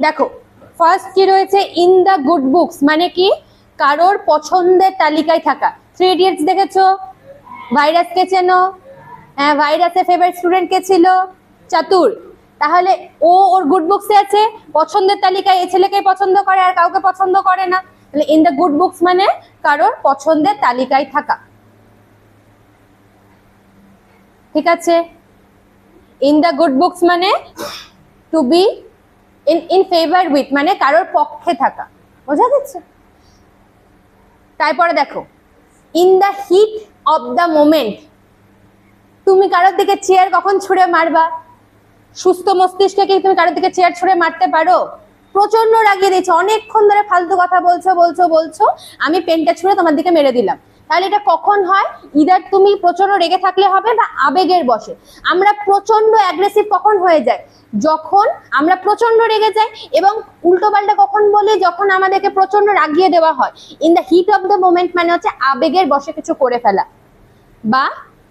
দেখো ফার্স্ট কি রয়েছে, ইন দ্য গুড বুকস মানে কি, কারোর পছন্দের তালিকায় থাকা। 3 ইডিয়টস দেখেছো? ভাইরাস কে চেনো? হ্যাঁ, ভাইরাসের ফেভারিট স্টুডেন্ট কে ছিল? চাতুর। তাহলে ও ওর গুড বুকসে আছে, পছন্দের তালিকায়। এই ছেলেকে পছন্দ করে আর কাউকে পছন্দ করে না। তাহলে ইন দ্য গুড বুকস মানে কারোর পছন্দের তালিকায় থাকা। ঠিক আছে, ইন দ্য গুড বুকস মানে to be in favour with মানে কারোর পক্ষে থাকা। বোঝা যাচ্ছে? তারপরে দেখো, in the heat of the moment. তুমি কারোর দিকে চেয়ার কখন ছুঁড়ে মারবা? সুস্থ মস্তিষ্কে কি তুমি কারোর দিকে চেয়ার ছুঁড়ে মারতে পারো? প্রচন্ড রাগিয়ে দিচ্ছ, অনেকক্ষণ ধরে ফালতু কথা বলছো বলছো বলছো, আমি পেনটা ছুঁড়ে তোমার দিকে মেরে দিলাম। তাহলে এটা কখন হয়? ইদার তুমি প্রচন্ড রেগে থাকলে হবে, বা আবেগের বশে। আমরা প্রচন্ড অ্যাগ্রেসিভ কখন হয়ে যায়? যখন আমরা প্রচন্ড রেগে যাই। এবং উল্টো পাল্টা কখন বলি? যখন আমাদেরকে প্রচন্ড রাগিয়ে দেওয়া হয়। In the heat of the moment মানে হচ্ছে আবেগের বশে কিছু করে ফেলা, বা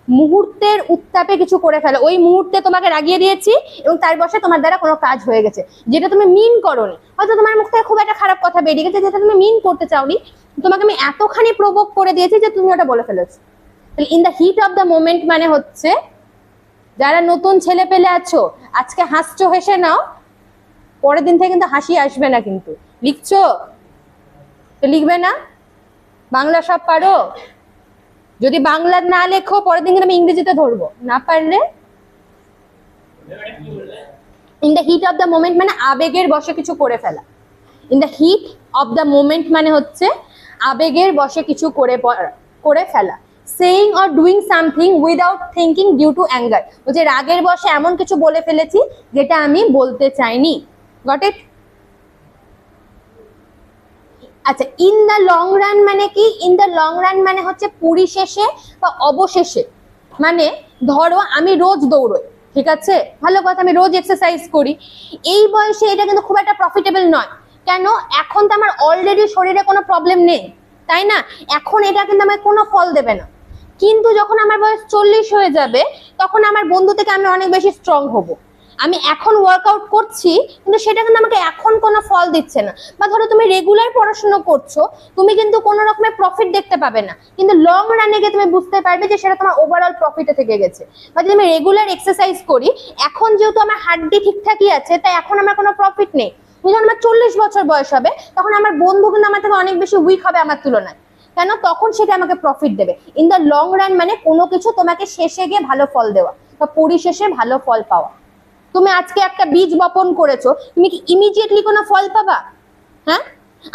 মুহূর্তের উত্তাপে কিছু করে ফেলো। ওই মুহূর্তে তোমাকে রাগিয়ে দিয়েছি এবং তার বসে তোমার দ্বারা কোনো কাজ হয়ে গেছে যেটা তুমি মিন করোনি। হয়তো তোমার মুখ থেকে খুব একটা খারাপ কথা বেরিয়ে গেছে যেটা তুমি মিন করতে চাওনি, তোমাকে আমি এতখানি প্রভোগ করে দিয়েছি যে তুমি ওটা বলে ফেলেছো। তাহলে in the heat of the moment মানে হচ্ছে, যারা নতুন ছেলে পেলে আছো, আজকে হাসছো, হেসে নাও, পরের দিন থেকে কিন্তু হাসি আসবে না। কিন্তু লিখছো তো লিখবে না? বাংলা সব পারো? যদি বাংলা না লেখো পরের দিন কিন্তু আমি ইংরেজিতে ধরবো, না পারলে। In the heat of the moment মানে আবেগের বশে কিছু করে ফেলা। In the heat of the moment মানে হচ্ছে আবেগের বশে কিছু করে ফেলা। Saying or doing something without thinking due to anger, যে রাগের বশে এমন কিছু বলে ফেলেছি যেটা আমি বলতে চাইনি। Got it? আচ্ছা, ইন দ্য লং রান মানে কি? ইন দ্য লং রান মানে হচ্ছে পরিশেষে বা অবশেষে। মানে ধরো আমি রোজ দৌড়ই, ঠিক আছে, ভালো কথা, আমি রোজ এক্সারসাইজ করি। এই বয়সে এটা কিন্তু খুব একটা প্রফিটেবল নয়। কেন? এখন তো আমার অলরেডি শরীরে কোনো প্রবলেম নেই, তাই না? এখন এটা কিন্তু আমাকে কোনো ফল দেবে না। কিন্তু যখন আমার বয়স 40 হয়ে যাবে, তখন আমার বন্ধু থেকে আমি অনেক বেশি স্ট্রং হব। আমি এখন ওয়ার্কআউট করছি কিন্তু সেটা কিন্তু আমাকে এখন কোনো ফল দিচ্ছে না। বা ধরো তুমি রেগুলার পড়াশোনা করছো, তুমি কিন্তু কোনো রকমের প্রফিট দেখতে পাবে না, কিন্তু লং রানে গিয়ে তুমি বুঝতে পারবে যে সেটা তোমার ওভারঅল প্রফিটে থেকে গেছে। বা যদি আমি রেগুলার এক্সারসাইজ করি, এখন যেহেতু আমার হাড্ডি ঠিকঠাকই আছে, তাই এখন আমার কোনো প্রফিট নেই। যখন আমার 40 বছর বয়স হবে, তখন আমার বন্ধু কিন্তু আমার থেকে অনেক বেশি উইক হবে আমার তুলনায়। কেন? তখন সেটা আমাকে প্রফিট দেবে। ইন দ্য লং রান মানে কোনো কিছু তোমাকে শেষে গিয়ে ভালো ফল দেওয়া, বা পরিশেষে ভালো ফল পাওয়া। তুমি আজকে একটা বীজ বপন করেছো, তুমি কি ইমিডিয়েটলি কোনো ফল পাবা? হ্যাঁ,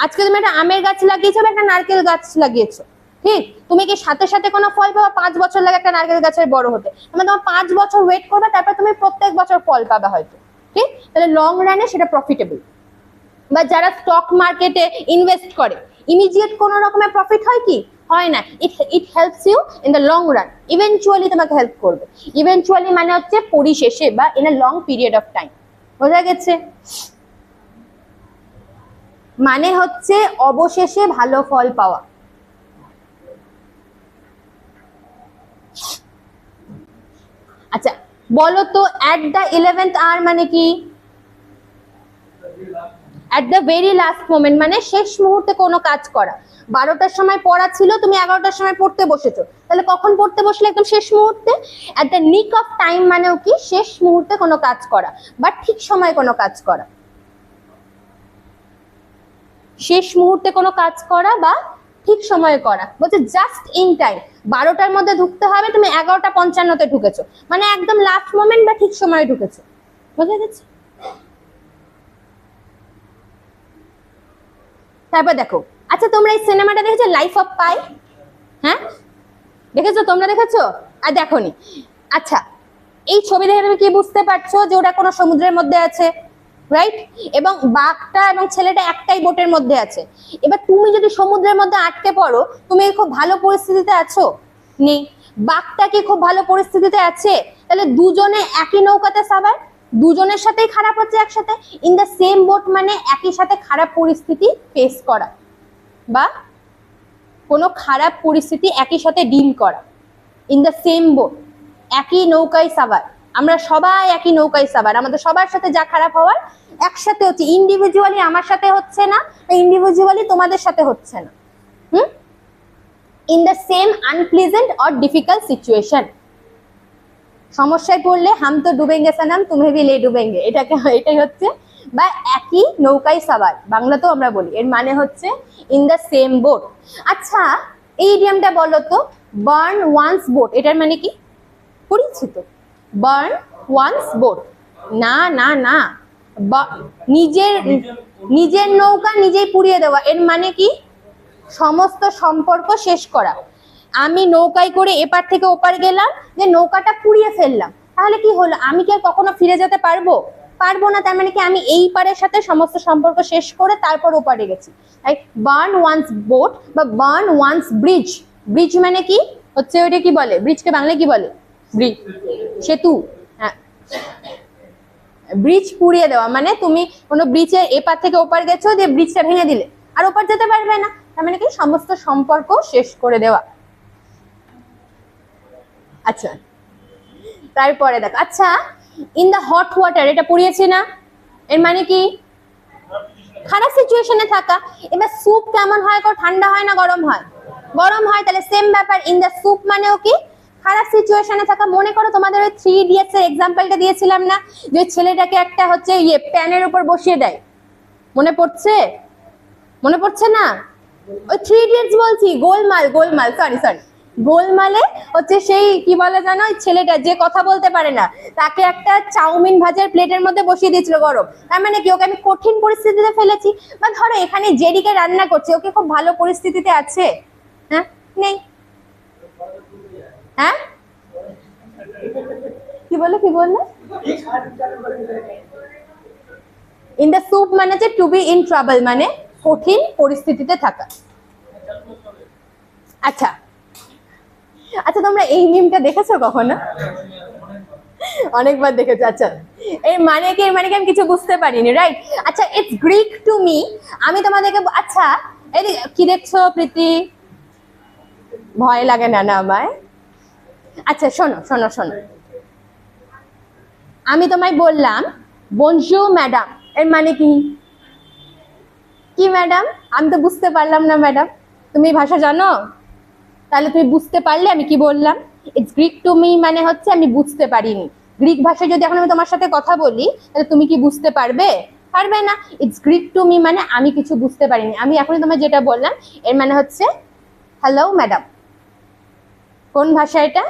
আজকে তুমি একটা আমের গাছ লাগিয়েছো বা একটা নারকেল গাছ লাগিয়েছো, ঠিক, তুমি কি সাথে সাথে কোনো ফল পাবা? 5 বছর লাগে একটা নারকেল গাছের বড় হতে। মানে তোমার 5 বছর ওয়েট করবে, তারপর তুমি প্রত্যেক বছর ফল পাবা হয়তো, ঠিক। তাহলে লং রানে সেটা প্রফিটেবল। বা যারা স্টক মার্কেটে ইনভেস্ট করে, ইমিডিয়েট কোনো রকমের প্রফিট হয় কি? হয় না। It helps you in the long run, eventually তোমাকে হেল্প করবে। ইভেনচুয়ালি মানে হচ্ছে পরিশেষে বা in a long period of time. বোঝা গেছে? মানে হচ্ছে অবশেষে ভালো ফল পাওয়া। আচ্ছা বলো তো, অ্যাট দ্য 11th আওয়ার মানে কি? At the very last moment মানে শেষ মুহূর্তে কোনো কাজ করা। 12টার সময় পড়া ছিল, তুমি 11টার সময় পড়তে বসেছো, তাহলে কখন পড়তে বসলে? একদম শেষ মুহূর্তে। অ্যাট দ্য নিক অফ টাইম মানেও কি? শেষ মুহূর্তে কোনো কাজ করা বা ঠিক সময় কোনো কাজ করা। শেষ মুহূর্তে কোনো কাজ করা বা ঠিক সময়ে করা। বলছে জাস্ট ইন টাইম, 12টার মধ্যে ঢুকতে হবে, তুমি 11টা 55-তে ঢুকেছো, মানে একদম লাস্ট মোমেন্ট বা ঠিক সময়ে ঢুকেছো। বুঝা গেছে? তারপর দেখো, আচ্ছা তোমরা এই সিনেমাটা দেখেছো লাইফ অফ পাই? হ্যাঁ দেখেছো? তোমরা দেখেছো আর দেখোনি? আচ্ছা, এই ছবি দেখে তুমি কি বুঝতে পারছো? যে ওটা কোনো সমুদ্রের মধ্যে আছে, রাইট? এবং বাঘটা এবং ছেলেটা একটাই বোটের মধ্যে আছে। এবার তুমি যদি সমুদ্রের মধ্যে আটকে পড়ো, তুমি খুব ভালো পরিস্থিতিতে আছো? নেই। বাঘটা কি খুব ভালো পরিস্থিতিতে আছে? তাহলে দুজনে একই নৌকাতে সাবার, দুজনের সাথেই খারাপ হচ্ছে একসাথে। ইন দ্য সেম বোট মানে একই সাথে খারাপ পরিস্থিতি ফেস করা, বা কোনো খারাপ পরিস্থিতি একই সাথে ডিল করা। ইন দ্য সেম বোট, একই নৌকায় সাবার। আমরা সবাই একই নৌকায় সাবার, আমাদের সবার সাথে যা খারাপ হওয়ার একসাথে হচ্ছে, ইন্ডিভিজুয়ালি আমার সাথে হচ্ছে না, ইন্ডিভিজুয়ালি তোমাদের সাথে হচ্ছে না। In the same unpleasant or difficult situation, সমস্যায় পড়লে হাম তো ডুবেঙ্গে সানাম তুমি ভি লে ডুবেঙ্গে, এটাই হচ্ছে, বা একই নৌকায় সাবার, বাংলাতেও আমরা বলি, এর মানে হচ্ছে ইন দ্য সেম বোট। আচ্ছা এই ইডিয়ামটা বলো তো, বার্ন ওয়ান্স বোট, এটার মানে কি? পরিচিত, বার্ন ওয়ান্স বোট, না না না, নিজের নৌকা নিজেই পুড়িয়ে দেওয়া, এর মানে কি? সমস্ত সম্পর্ক শেষ করা। আমি নৌকায় করে এপার থেকে ওপার গেলাম, যে নৌকাটা পুড়িয়ে ফেললাম, তাহলে কি হলো? আমি কি আর কখনো ফিরে যেতে পারবো? পারবো না। তার মানে কি আমি এই পারের সাথে সমস্ত সম্পর্ক শেষ করে তারপর ওপারে গেছি। তাই বার্ন ওয়ান্স বোট বা বার্ন ওয়ান্স ব্রিজ, ব্রিজ মানে কি হচ্ছে, ওইটা কি বলে ব্রিজকে বাংলায় কি বলে? ব্রিজ, সেতু। হ্যাঁ, ব্রিজ পুড়িয়ে দেওয়া মানে তুমি কোনো ব্রিজের এপার থেকে ওপার গেছো, যে ব্রিজটা ভেঙে দিলে আর ওপার যেতে পারবে না, তার মানে কি সমস্ত সম্পর্ক শেষ করে দেওয়া। আচ্ছা তারপরে দেখো, আচ্ছা ইন দ্য হট ওয়াটার, এটা পড়িয়েছি না, এর মানে কি? খারাপ সিচুয়েশনে থাকা। এবার স্যুপ কেমন হয় গো? ঠান্ডা হয় না গরম হয়? গরম হয়। তাহলে সেম ব্যাপার, ইন দ্য স্যুপ মানেও কি? খারাপ সিচুয়েশনে থাকা। মনে করো তোমাদের ওই 3 ইডিয়টস এর এক্সাম্পলটা দিয়েছিলাম না, যে ছেলেটাকে একটা হচ্ছে প্যানের উপর বসিয়ে দেয়, মনে পড়ছে? মনে পড়ছে না? ওই 3 ইডিয়টস বলছি, গোলমাল, সরি গোলমালে হচ্ছে সেই কি বলে জানো, ওই ছেলেটা যে কথা বলতে পারে না, তাকে একটা চাউমিন ভাজার প্লেটের মধ্যে বসিয়ে দিয়েছিল গরম। তার মানে কি ওকে আমি কঠিন পরিস্থিতিতে ফেলেছি। বা ধরো এখানে জেডিকে রান্না করছে, ওকে খুব ভালো পরিস্থিতিতে আছে? হ্যাঁ, নেই। হ্যাঁ, কি বললে? ইন দ্য স্যুপ মানে যে টু বি ইন ট্রাবল, মানে কঠিন পরিস্থিতিতে থাকা। আচ্ছা তোমরা এই মিমটা দেখেছো কখনো? অনেকবার দেখেছো। আচ্ছা এর মানে কি আমি কিছু বুঝতে পারিনি, রাইট? আচ্ছা ইটস গ্রিক টু মি, আমি তোমাদেরকে, আচ্ছা এই কি দেখছো প্রীতি? ভয় লাগে না না আমায়? আচ্ছা শোনো, আমি তোমায় বললাম বনজুর ম্যাডাম, এর মানে কি? কি ম্যাডাম? আমি তো বুঝতে পারলাম না ম্যাডাম, তুমি ভাষা জানো? তাহলে তুমি বুঝতে পারলে আমি কি বললাম? ইটস গ্রিক টু মি মানে হচ্ছে আমি বুঝতে পারিনি। গ্রিক ভাষায় যদি এখন আমি তোমার সাথে কথা বলি, তাহলে তুমি কি বুঝতে পারবে? পারবে না। ইটস গ্রিক টু মি মানে আমি কিছু বুঝতে পারিনি। আমি এখনই তোমায় যেটা বললাম এর মানে হচ্ছে হ্যালো ম্যাডাম। কোন ভাষা এটা?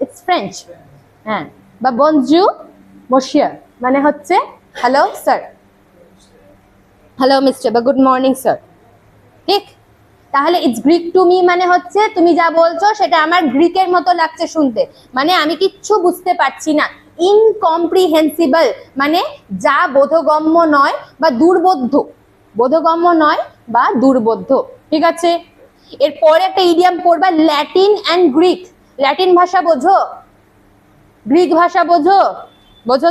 It's French. হ্যাঁ, বা বনজুর মশিয়ার মানে হচ্ছে হ্যালো স্যার, হ্যালো মিস্টার, বা গুড মর্নিং স্যার, ঠিক? তাহলে ইটস গ্রিক টু মি মানে হচ্ছে তুমি যা বলছো সেটা আমার গ্রিকের মতো লাগছে শুনতে, মানে আমি কিচ্ছু বুঝতে পারছি না। ইনকম্প্রিহেন্সিবল মানে যা বোধগম্য নয় বা দুর্বোধ্য, বোধগম্য নয় বা দুর্বোধ্য, ঠিক আছে? এরপরে একটা ইডিয়াম পড়বা, ল্যাটিন অ্যান্ড গ্রিক। ল্যাটিন ভাষা বোঝো? গ্রিক ভাষা বোঝো?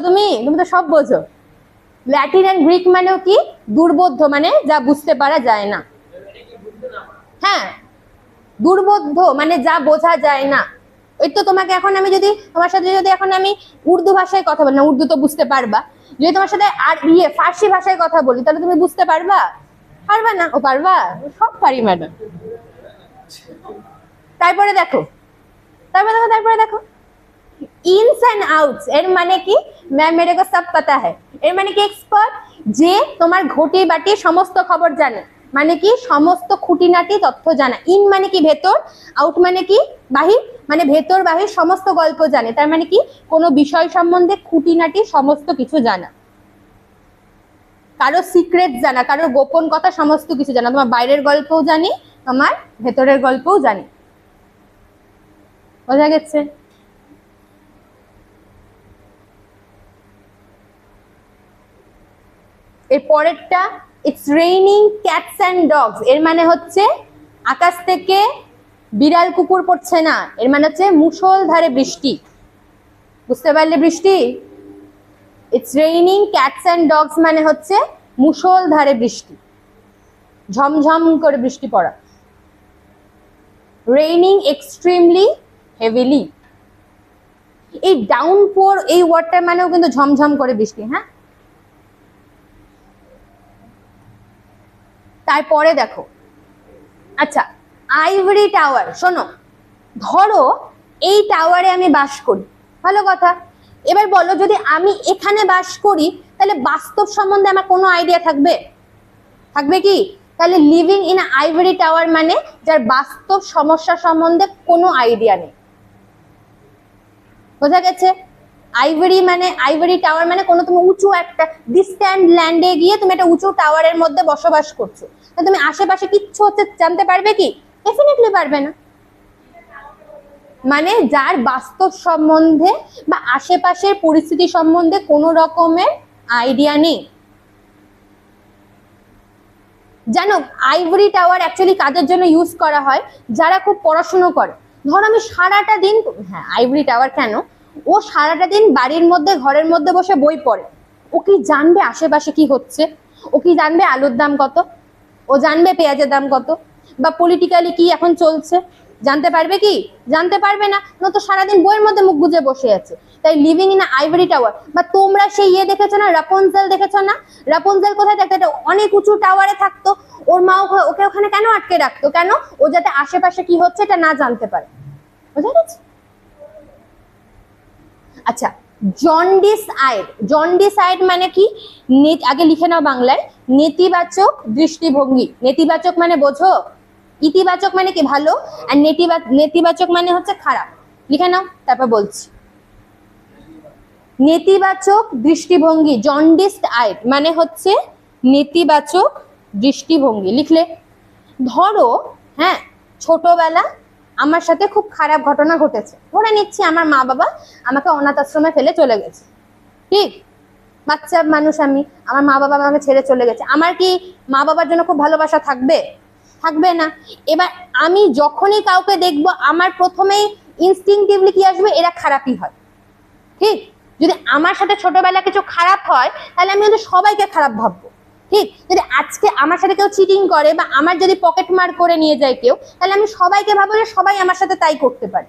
তুমি তো সব বোঝো। ল্যাটিন অ্যান্ড গ্রিক মানেও কি? দুর্বোধ্য মানে যা বুঝতে পারা যায় না। হ্যাঁ, দুর্বোধ্য মানে যা বোঝা যায় না। ওই তো তোমাকে এখন আমি যদি তোমার সাথে যদি এখন আমি উর্দু ভাষায় কথা বলি, না উর্দু তো বুঝতে পারবা, যদি তোমার সাথে আর ফার্সি ভাষায় কথা বলি তাহলে তুমি বুঝতে পারবা? পারবা না। ও পারবা? সব পারি ম্যাডাম। তারপরে দেখো ইনস এন্ড আউটস, এর মানে কি? ম্যাম মেরে কো সব পাতা হ্যায়, এর মানে কি? এক্সপার্ট, যে তোমার ঘটি বাটি সমস্ত খবর জানে, মানে কি সমস্ত খুঁটিনাটি তথ্য জানা। ইন মানে কি? ভেতর। আউট মানে কি? বাহির, মানে ভেতর বাহির সমস্ত গল্প জানে। তার মানে কি? কোনো বিষয় সম্বন্ধে খুঁটিনাটি সমস্ত কিছু জানা, কারো সিক্রেট জানা, কারো গোপন কথা সমস্ত কিছু জানা। তোমার বাইরের গল্পও জানি, তোমার ভেতরের গল্পও জানি। বোঝা গেছে? এর পরেরটা, it's raining cats and dogs, এর মানে হচ্ছে আকাশ থেকে বিড়াল কুকুর পড়ছে না, এর মানে হচ্ছে মুষলধারে বৃষ্টি। বুঝতে পারলে? বৃষ্টি। It's raining cats and dogs মানে হচ্ছে মুষলধারে বৃষ্টি, ঝমঝম করে বৃষ্টি পড়া। Raining extremely heavily. এই ডাউনপোর এই ওয়ার্ডটার মানেও কিন্তু ঝমঝম করে বৃষ্টি। হ্যাঁ, তারপরে দেখো, আচ্ছা আইভরি টাওয়ার, শোনো, ধরো এই টাওয়ারে আমি বাস করি, ভালো কথা। এবার বলো, যদি আমি এখানে বাস করি তাহলে বাস্তব সম্বন্ধে আমার কোনো আইডিয়া থাকবে? থাকবে কি? তাহলে লিভিং ইন আইভরি টাওয়ার মানে যার বাস্তব সমস্যা সম্বন্ধে কোনো আইডিয়া নেই। বোঝা গেছে? আইভরি টাওয়ার মানে কোনো তুমি উঁচু একটা ডিস্ট্যান্ট ল্যান্ডে গিয়ে তুমি একটা উঁচু টাওয়ারের মধ্যে বসবাস করছো, তুমি আশেপাশে কিচ্ছু হচ্ছে জানতে পারবে কি? ডেফিনেটলি পারবে না। মানে যার বাস্তব সম্বন্ধে বা আশেপাশের পরিস্থিতি সম্বন্ধে কোনো রকমের আইডিয়া নেই। জানো আইভরি টাওয়ার অ্যাকচুয়ালি কাদের জন্য ইউজ করা হয়? যারা খুব পড়াশুনো করে। ধর আমি সারাটা দিন, হ্যাঁ আইভরি টাওয়ার কেন, ও সারাটা দিন বাড়ির মধ্যে ঘরের মধ্যে বসে বই পড়ে, ও কি জানবে আশেপাশে কি হচ্ছে? ও কি জানবে আলুর দাম কত? ও জানবে পেঁয়াজের দাম কত? বা পলিটিক্যালি কি এখন চলছে? জানতে পারবে কি? জানতে পারবে না, তো সারাদিন বইয়ের মধ্যে মুখ গুজে বসে আছে। তাই লিভিং ইন আইভরি টাওয়ার, বা তোমরা সেই দেখেছো না, রাপুনজেল দেখেছো না? রাপুনজেল কোথায় থাকতো? এটা অনেক উঁচু টাওয়ারে থাকতো। ওর মা ওকে ওখানে কেন আটকে রাখতো? কেন? ও যাতে আশেপাশে কি হচ্ছে এটা না জানতে পারে। বুঝা গেছে? আচ্ছা, জন্ডিস আইড, জন্ডিস আইড মানে কি? আগে লিখে নাও বাংলায়, নেতিবাচক দৃষ্টিভঙ্গি। নেতিবাচক মানে বোঝো? ইতিবাচক মানে কি ভালো, আর নেতিবাচক মানে হচ্ছে খারাপ। লিখে নাও, তারপর বলছি। নেতিবাচক দৃষ্টিভঙ্গি, জন্ডিসড আইড মানে হচ্ছে নেতিবাচক দৃষ্টিভঙ্গি। লিখলে, ধরো হ্যাঁ ছোটবেলা আমার সাথে খুব খারাপ ঘটনা ঘটেছে, ধরে নিচ্ছি আমার মা বাবা আমাকে অনাথ আশ্রমে ফেলে চলে গেছে, ঠিক? বাচ্চা মানুষ আমি, আমার মা বাবা আমাকে ছেড়ে চলে গেছে, আমার কি মা বাবার জন্য খুব ভালোবাসা থাকবে? থাকবে না। এবার আমি যখনই কাউকে দেখবো আমার প্রথমেই ইনস্টিংটিভলি কি আসবে? এরা খারাপই হয়, ঠিক? যদি আমার সাথে ছোটবেলা কিছু খারাপ হয় তাহলে আমি কিন্তু সবাইকে খারাপ ভাববো, ঠিক? যদি আজকে আমার সাথে কেউ চিটিং করে বা আমার যদি পকেট মার করে নিয়ে যায় কেউ, তাহলে আমি সবাইকে ভাববো যে সবাই আমার সাথে তাই করতে পারে,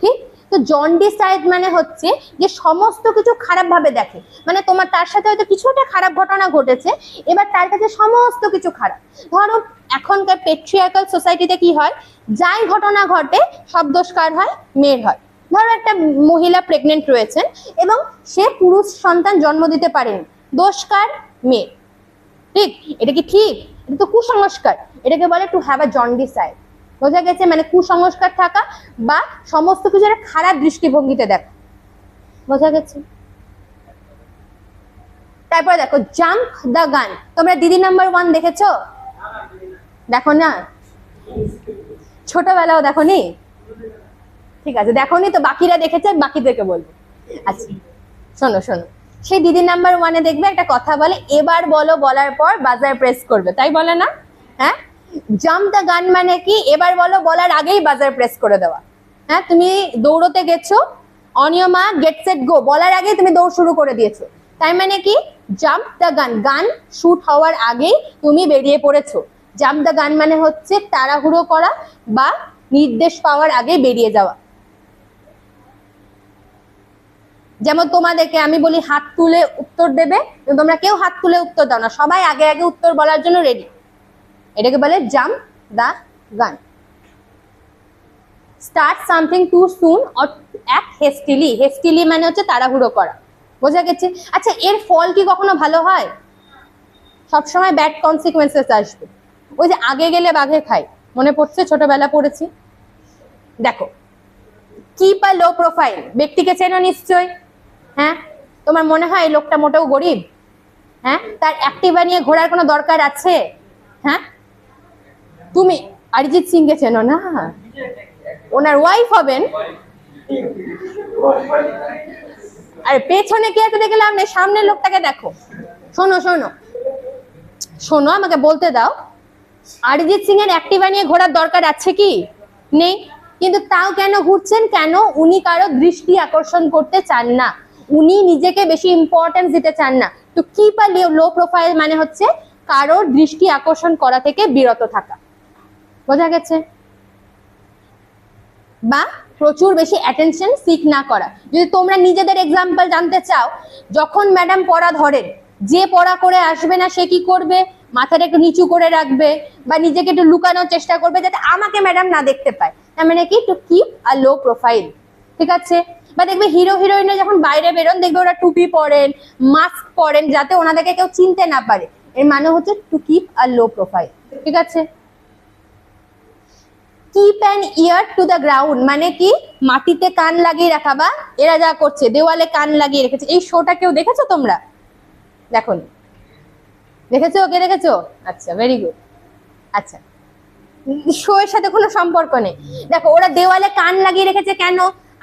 ঠিক? তো জন্ডিস আইড মানে হচ্ছে যে সমস্ত কিছু খারাপ ভাবে দেখে, মানে তোমার তার সাথে হয়তো কিছু একটা খারাপ ঘটনা ঘটেছে, এবার তার কাছে সমস্ত কিছু খারাপ। ধরো এখনকার পেট্রিয়ার্কাল সোসাইটিতে কি হয়? যাই ঘটনা ঘটে সব দোষ কার হয়? মেয়ের হয়। ধরো একটা মহিলা প্রেগনেন্ট রয়েছেন এবং সে পুরুষ সন্তান জন্ম দিতে পারেনি, দোষ কার? মেয়ে, ঠিক? এটা কি ঠিক? এটা তো কুসংস্কার, এটাকে বলে to have a jaundice I. বোঝা গেছে? মানে কুসংস্কার থাকা বা সমস্ত কিছু একটা খারাপ দৃষ্টিভঙ্গিতে দেখা। বোঝা গেছে? তারপর দেখো জাম্প দ্য গান, তোমরা দিদি নাম্বার 1 দেখেছো? দেখো না? ছোটবেলাও দেখো নি? ঠিক আছে, দেখো নি তো বাকিরা দেখেছে, বাকিদেরকে বলবো। আচ্ছা শোনো শোনো, সেই দিদি নাম্বার 1-এ দেখবে একটা কথা বলে, এবার বলো বলার পর বাজার প্রেস করবে, তাই বলে না? হ্যাঁ, জাম্প দ্য গান মানে কি? এবার বলো বলার আগেই বাজার প্রেস করে দেওয়া। হ্যাঁ, তুমি দৌড়তে গেছো, on your mark get set go বলার আগেই তুমি দৌড় শুরু করে দিয়েছো, তাই মানে কি? জাম্প দ্য গান, গান শুট হওয়ার আগেই তুমি বেরিয়ে পড়েছো। জাম্প দ্য গান মানে হচ্ছে তাড়াহুড়ো করা বা নির্দেশ পাওয়ার আগে বেরিয়ে যাওয়া। যেমন তোমাদেরকে আমি বলি হাত তুলে উত্তর দেবে, তোমরা কেউ হাত তুলে উত্তর দাও না, সবাই আগে আগে উত্তর বলার জন্য রেডি, এটাকে বলে জাম্প দা গান। Start something to soon or act হেস্টিলি, হেস্টিলি মানে হচ্ছে তাড়াহুড়ো করা। বোঝা গেছে? আচ্ছা এর ফল কি কখনো ভালো হয়? সবসময় ব্যাড কনসিকুয়েন্সেস আসবে। ওই যে আগে গেলে বাঘে খায়, মনে পড়ছে? ছোটবেলা পড়েছি। দেখো, কিপ আ লো প্রোফাইল, ব্যক্তিকে চেনো নিশ্চয়। হ্যাঁ, তোমার মনে হয় এই লোকটা মোটেও গরিব? হ্যাঁ, তার অ্যাক্টিভা নিয়ে ঘোরার কোনো দরকার আছে? হ্যাঁ, তুমি অরিজিৎ সিং কে চেনো না? ওনার ওয়াইফ হবেন। আরে পেছনে কে আছে দেখলাম না, সামনের লোকটাকে দেখো। শোনো শোনো শোনো, আমাকে বলতে দাও, অরিজিৎ সিং এর অ্যাক্টিভা নিয়ে ঘোরার দরকার আছে কি? নেই। কিন্তু তাও কেন ঘুরছেন? কেন? উনি কারো দৃষ্টি আকর্ষণ করতে চান না, উনি নিজেকে বেশি ইম্পর্টেন্স দিতে চান না। তো কিপ আ লো প্রোফাইল মানে হচ্ছে কারোর দৃষ্টি আকর্ষণ করা থেকে বিরত থাকা। বোঝা গেছে? বা প্রচুর বেশি অ্যাটেনশন সিক না করা। যদি তোমরা নিজেদের এক্সাম্পল জানতে চাও, যখন ম্যাডাম পড়া ধরেন, যে পড়া করে আসবে না সে কি করবে, মাথাটা একটু নিচু করে রাখবে বা নিজেকে একটু লুকানোর চেষ্টা করবে যাতে আমাকে ম্যাডাম না দেখতে পায়। তার মানে কি, to keep a low profile. ঠিক আছে? বা দেখবে হিরো হিরোইনরা যখন বাইরে বেরোন, দেখবে ওরা টুপি পরেন, মাস্ক পরেন, যাতে ওনাদেরকে কেউ চিনতে না পারে। এর মানে হচ্ছে to keep a low profile. ঠিক আছে? Keep an year to the ground মানে কি, মাটিতে কান লাগিয়ে রাখা, বা এরা যা করছে দেওয়ালে কান লাগিয়ে রেখেছে। এই শোটা কেউ দেখেছো তোমরা? দেখো, দেখেছো? ওকে দেখেছো? আচ্ছা, ভেরি গুড। আচ্ছা, শো এর সাথে কোনো সম্পর্ক নেই। দেখো, ওরা দেওয়ালে কান লাগিয়ে রেখেছে কেন?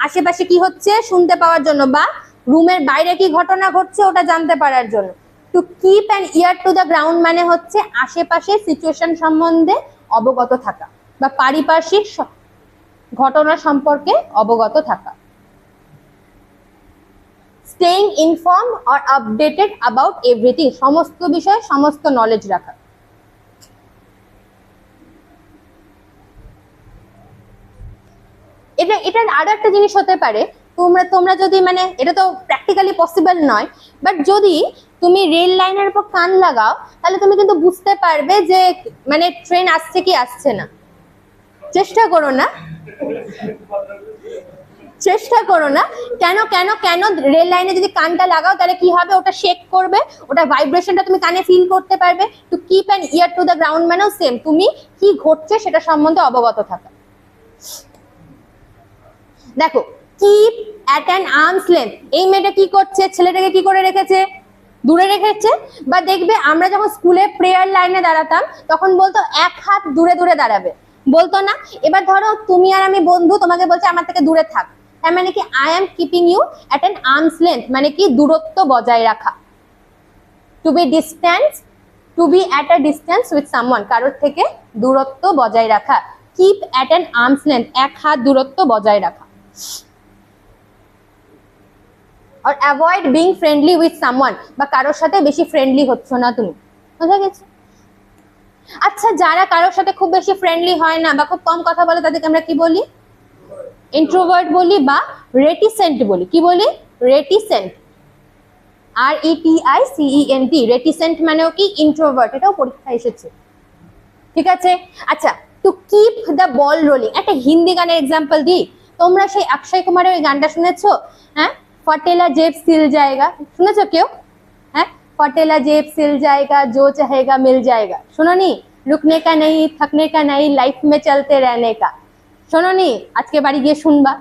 আশেপাশে কি হচ্ছে শুনতে পাওয়ার জন্য, বা রুমের বাইরে কি ঘটনা ঘটছে ওটা জানতে পারার জন্য। To keep an year to the ground মানে হচ্ছে আশেপাশে সিচুয়েশন সম্বন্ধে অবগত থাকা বা পারিপার্শ্বিক ঘটনা সম্পর্কে অবগত থাকা। Staying inform or updated about everything, সমস্ত বিষয়ে সমস্ত নলেজ রাখা। এটার আরো একটা জিনিস হতে পারে, তোমরা যদি মানে, এটা তো প্র্যাকটিক্যালি পসিবল নয়, বাট যদি তুমি রেল লাইনের উপর কান লাগাও তাহলে তুমি কিন্তু বুঝতে পারবে যে মানে ট্রেন আসছে কি আসছে না। চেষ্টা করো না, চেষ্টা করো না। কেন কেন কেন রেল লাইনে যদি কানটা লাগাও তাহলে কি হবে, ওটা শেক করবে, ওটা ভাইব্রেশনটা তুমি কানে ফিল করতে পারবে। To keep an year to the ground মানেও সেম, তুমি কি ঘটছে সেটা সম্বন্ধে অবগত থাকা। দেখো, keep at an arm's length, এই মেয়েটা কি করছে, ছেলেটাকে কি করে রেখেছে, দূরে রেখেছে। বা দেখবে আমরা যখন স্কুলে প্রেয়ার লাইনে দাঁড়াতাম তখন বলতো এক হাত দূরে দূরে দাঁড়াবে, বলতো না? এবার ধরো তুমি আর আমি বন্ধু, তোমাকে বলছে আমার থেকে দূরে থাক, তার মানে কি I am keeping you at an arm's length মানে কি দূরত্ব বজায় রাখা। To be distance, to be at a distance with someone, কারোর থেকে দূরত্ব বজায় রাখা। Keep at an arm's length, এক হাত দূরত্ব বজায় রাখা। আর avoid being friendly with someone, বা কারোর সাথে বেশি ফ্রেন্ডলি হচ্ছ না তুমি। বুঝা গেছে? আচ্ছা, যারা কারোর সাথে খুব বেশি ফ্রেন্ডলি হয় না বা খুব কম কথা বলে তাদেরকে আমরা কি বলি? ইন্ট্রোভার্ট বলি বা রেটিসেন্ট বলি। কি বলি? রেটিসেন্ট, RETICENT। রেটিসেন্ট মানেও কি ইন্ট্রোভার্ট, এটাও পরীক্ষায় এসেছে। ঠিক আছে? আচ্ছা, to keep the ball rolling, একটা হিন্দি গানের এক্সাম্পল দিই। তোমরা সেই অক্ষয় কুমারের ওই গানটা শুনেছো? হ্যাঁ, ফটেলা জেব সিল জায়গা, শুনেছো কেউ? হ্যাঁ, फटेला जेब सिल जाएगा जो चाहेगा मिल जाएगा, শোনোনি? रुकने का नहीं, थकने का नहीं, लाइफ में चलते रहने का, শোনোনি? আজকে বাড়ি গিয়ে শুনবা।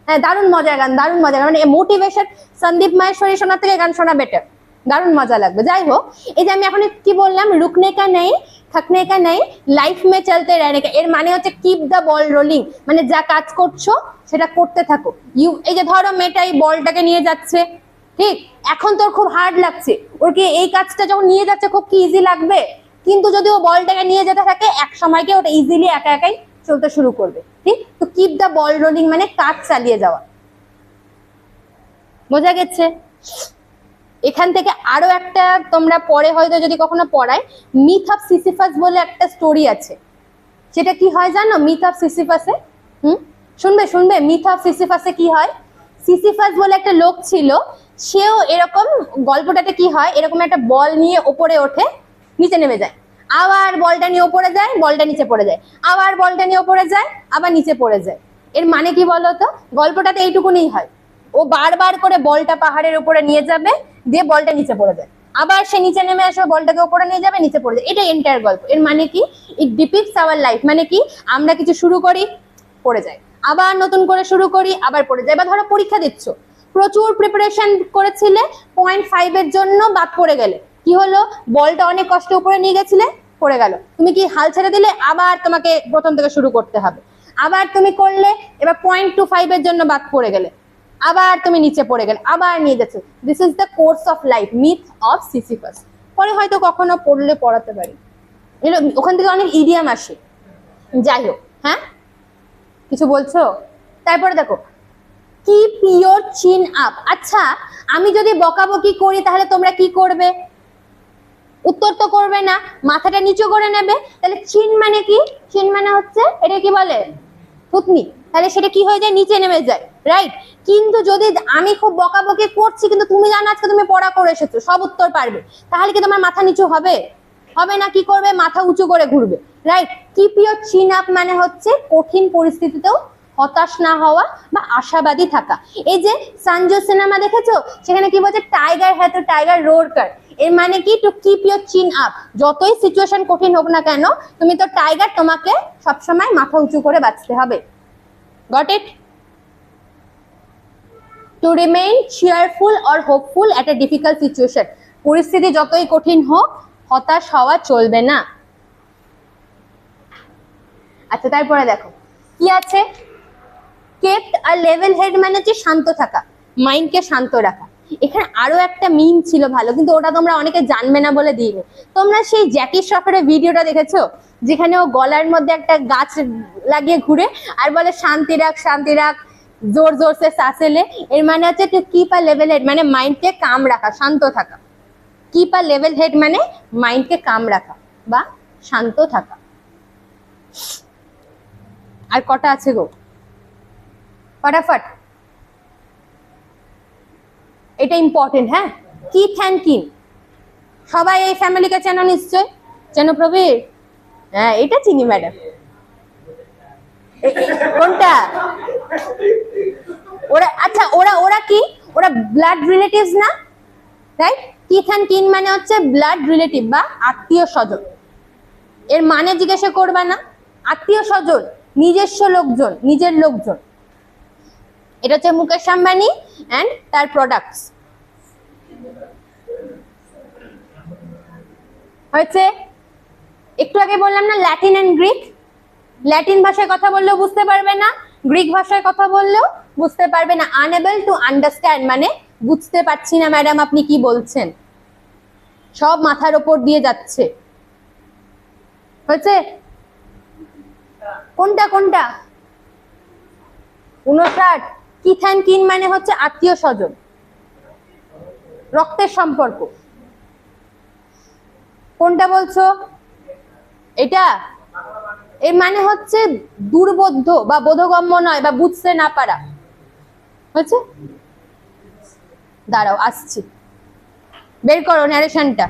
হ্যাঁ, দারুণ মজার গান, দারুণ মজার গান, মানে মোটিভেশন। সন্দীপ মাহেশ্বরী শোনার থেকে গান শোনা বেটার, দারুণ মজা লাগবে। যাই হোক, এই যে আমি এখন কি বললাম, রুকনে কা নেই, থাকনে কা নেই, লাইফ মে চলতে रहने का, এর মানে হচ্ছে কিপ দ্য বল রোলিং, মানে যা কাজ করছো সেটা করতে থাকো। এই যে ধরো মেয়েটা এই বলটাকে নিয়ে যাচ্ছে, ঠিক, এখন তোর খুব হার্ড লাগছে, ওর কি এই কাজটা যখন নিয়ে যাচ্ছে খুব কি ইজি লাগবে, কিন্তু যদি ও বলটাকে নিয়ে যেতে থাকে এক সময়কে ওটা ইজিলি একা একাই চলতে শুরু করবে। ঠিক, তো কিপ দ্য বল রোলিং মানে কাজ চালিয়ে যাওয়া। বোঝা গেছে? এখান থেকে আরো একটা তোমরা পরে হয়তো যদি কখনো পড়ায়, মিথ অফ সিসিফাস বলে একটা স্টোরি আছে। সেটা কি হয় জানো? মিথ অফ সিসিফাসে, শুনবে শুনবে, মিথ অফ সিসিফাসে কি হয়? সিসিফাস বলে একটা লোক ছিল, সেও এরকম, গল্পটাতে কি হয়, এরকম একটা বল নিয়ে ওপরে ওঠে, নিচে নেমে যায়, আবার বলটা নিয়ে ওপরে যায়, বলটা নিচে পড়ে যায়, আবার বলটা নিয়ে ওপরে যায়, আবার নিচে পড়ে যায়। এর মানে কি বলতো? গল্পটাতে এইটুকুনি হয়, ও বারবার করে বলটা পাহাড়ের উপরে নিয়ে যাবে, দিয়ে বলটা নিচে পড়ে যায়, আবার সে নিচে নেমে আসবে, বলটাকে উপরে নিয়ে যাবে, নিচে পড়ে যায়। এটা এন্টায়ার গল্প। এর মানে কি? ইট ডিপিক্টস আওয়ার লাইফ, মানে কি আমরা কিছু শুরু করি, পড়ে যায়, আবার নতুন করে শুরু করি, আবার পড়ে যায়। বা ধরো পরীক্ষা দিচ্ছ, প্রচুর প্রিপারেশন করেছিলে, 0.5 এর জন্য বাদ পড়ে গেলে, কি হলো? বলটা অনেক কষ্ট উপরে নিয়ে গেছিলে, পড়ে গেল, তুমি কি হাল ছেড়ে দিলে? আবার তোমাকে প্রথম থেকে শুরু করতে হবে, আবার তুমি করলে, এবার 0.25 এর জন্য বাদ পড়ে গেলে, আবার তুমি নিচে পড়ে গেলে, আবার নিয়ে যাচ্ছ। This is the course of life, myth of Sisyphus. পরে হয়তো কখনো পড়লে পড়াতে পারি, ওখান থেকে অনেক ইডিয়াম আসে। যাই হোক, হ্যাঁ, কিছু বলছো? তারপরে দেখো, কিপ ইয়োর চিন আপ। আচ্ছা, আমি যদি বকাবকি করি তাহলে তোমরা কি করবে? উত্তর তো করবে না, মাথাটা নিচু করে নেবে। তাহলে চিন মানে কি? চিন মানে হচ্ছে, এটা কি বলে? থুতনি। তাহলে সেটা কি হয়ে যায়, নিচে নেমে যায়, রাইট। কিন্তু যদি আমি খুব বকাবকি করছি কিন্তু তুমি জানো আজকে তুমি পড়া করে এসেছো, সব উত্তর পারবে, তাহলে কি তোমার মাথা নিচু হবে? হবে না। কি করবে, মাথা উঁচু করে ঘুরবে, রাইট। কিপ ইওর চিন আপ মানে হচ্ছে কঠিন পরিস্থিতিতেও হতাশ না হওয়া বা আশাবাদী থাকা। এই যে সঞ্জু সিনেমা দেখেছো, সেখানে কি বলছে, টাইগার হ্যাঁ তো টাইগার রোর কর, এর মানে কি, টু কিপ ইওর চিন আপ, যতই সিচুয়েশন কঠিন হোক না কেন তুমি তো টাইগার, তোমাকে সবসময় মাথা উঁচু করে বাঁচতে হবে। Got it? To remain cheerful or hopeful at a difficult situation, পরিস্থিতি যতই কঠিন হোক হতাশ হওয়া চলবে না। আচ্ছা তারপরে দেখো কি আছে, kept a level head মানে হচ্ছে শান্ত থাকা, মাইন্ডকে শান্ত রাখা। এখানে আরো একটা মিম ছিল ভালো, কিন্তু ওটা তোমরা অনেকে জানবে না বলে দিইনি। তোমরা সেই জ্যাকি শ্রফের ভিডিওটা দেখেছো, যেখানে ও গলার মধ্যে একটা গাছ লাগিয়ে ঘুরে আর বলে শান্তি রাখ শান্তি রাখ, জোর জোর সে সাসেলে। এর মানে হচ্ছে to keep a level head মানে মাইন্ডকে কাম রাখা, শান্ত থাকা। কিপ আ লেভেল হেড মানে মাইন্ডকে কাম রাখা বা শান্ত থাকা। আর কটা আছে গো, ফটাফট, এটা ইম্পর্টেন্ট। হ্যাঁ, কিথ অ্যান্ড কিন, সবাই এই ফ্যামিলিকে চেনো নিশ্চয়, চেনো প্রবীর? হ্যাঁ এটা চিনি ম্যাডাম। কোনটা? ওরা, আচ্ছা ওরা ওরা কি, ওরা ব্লাড রিলেটিভস না, রাইট? কিথ অ্যান্ড কিন মানে হচ্ছে ব্লাড রিলেটিভ বা আত্মীয় স্বজন। এর মানে জিজ্ঞাসা করবা না, আত্মীয় স্বজন, নিজস্ব লোকজন, নিজের লোকজন। এটা হচ্ছে মুকেশ আম্বানি অ্যান্ড তার প্রোডাক্টস। হয়েছে? একটু আগে বললাম না ল্যাটিন অ্যান্ড গ্রিক, ল্যাটিন ভাষায় কথা বললেও বুঝতে পারবে না, গ্রিক ভাষায় কথা বললেও বুঝতে পারবে না। আনএবল টু আন্ডারস্ট্যান্ড মানে বুঝতে পারছি না ম্যাডাম আপনি কি বলছেন, সব মাথার ওপর দিয়ে যাচ্ছে। হয়েছে? কোনটা কোনটা? 59। কিথ অ্যান্ড কিন মানে হচ্ছে আত্মীয় স্বজন, রক্তের সম্পর্ক। কোনটা বলছো? এটা? এর মানে হচ্ছে দুর্বোধ্য বা বোধগম্য নয় বা বুঝতে না পারা। হয়েছে? দাঁড়াও আসছি, বের করো ন্যারেশনটা।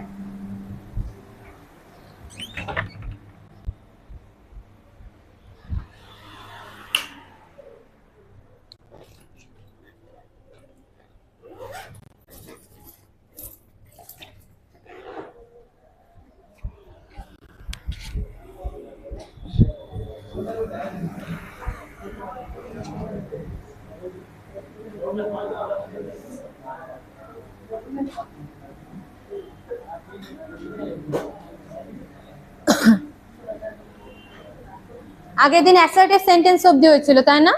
আগের দিন অ্যাসার্টিভ সেন্টেন্স অবধি হয়েছিল তাই না?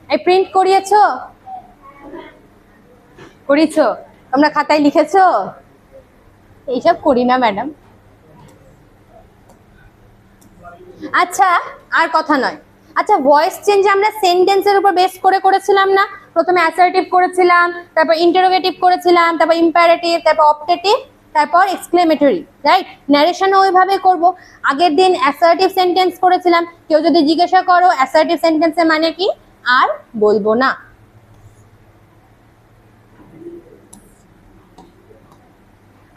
এই প্রিন্ট করিয়েছো? করিয়েছো? তোমরা খাতায় লিখেছো? এইসব করি না ম্যাডাম। আচ্ছা আর কথা নয়, আচ্ছা ভয়েস চেঞ্জ আমরা সেন্টেন্সের উপর বেস করে করেছিলাম না? প্রথমে অ্যাসার্টিভ করেছিলাম, তারপর ইন্টারোগেটিভ করেছিলাম, তারপর ইম্পারেটিভ, তারপর অপটেটিভ, তারপর এক্সক্লেমেটরি, রাইট? ন্যারেশনও ওইভাবে করব। আগের দিন অ্যাসার্টিভ সেন্টেন্স করেছিলাম, কেউ যদি জিজ্ঞাসা করো অ্যাসার্টিভ সেন্টেন্সের মানে কি, আর বলবো না।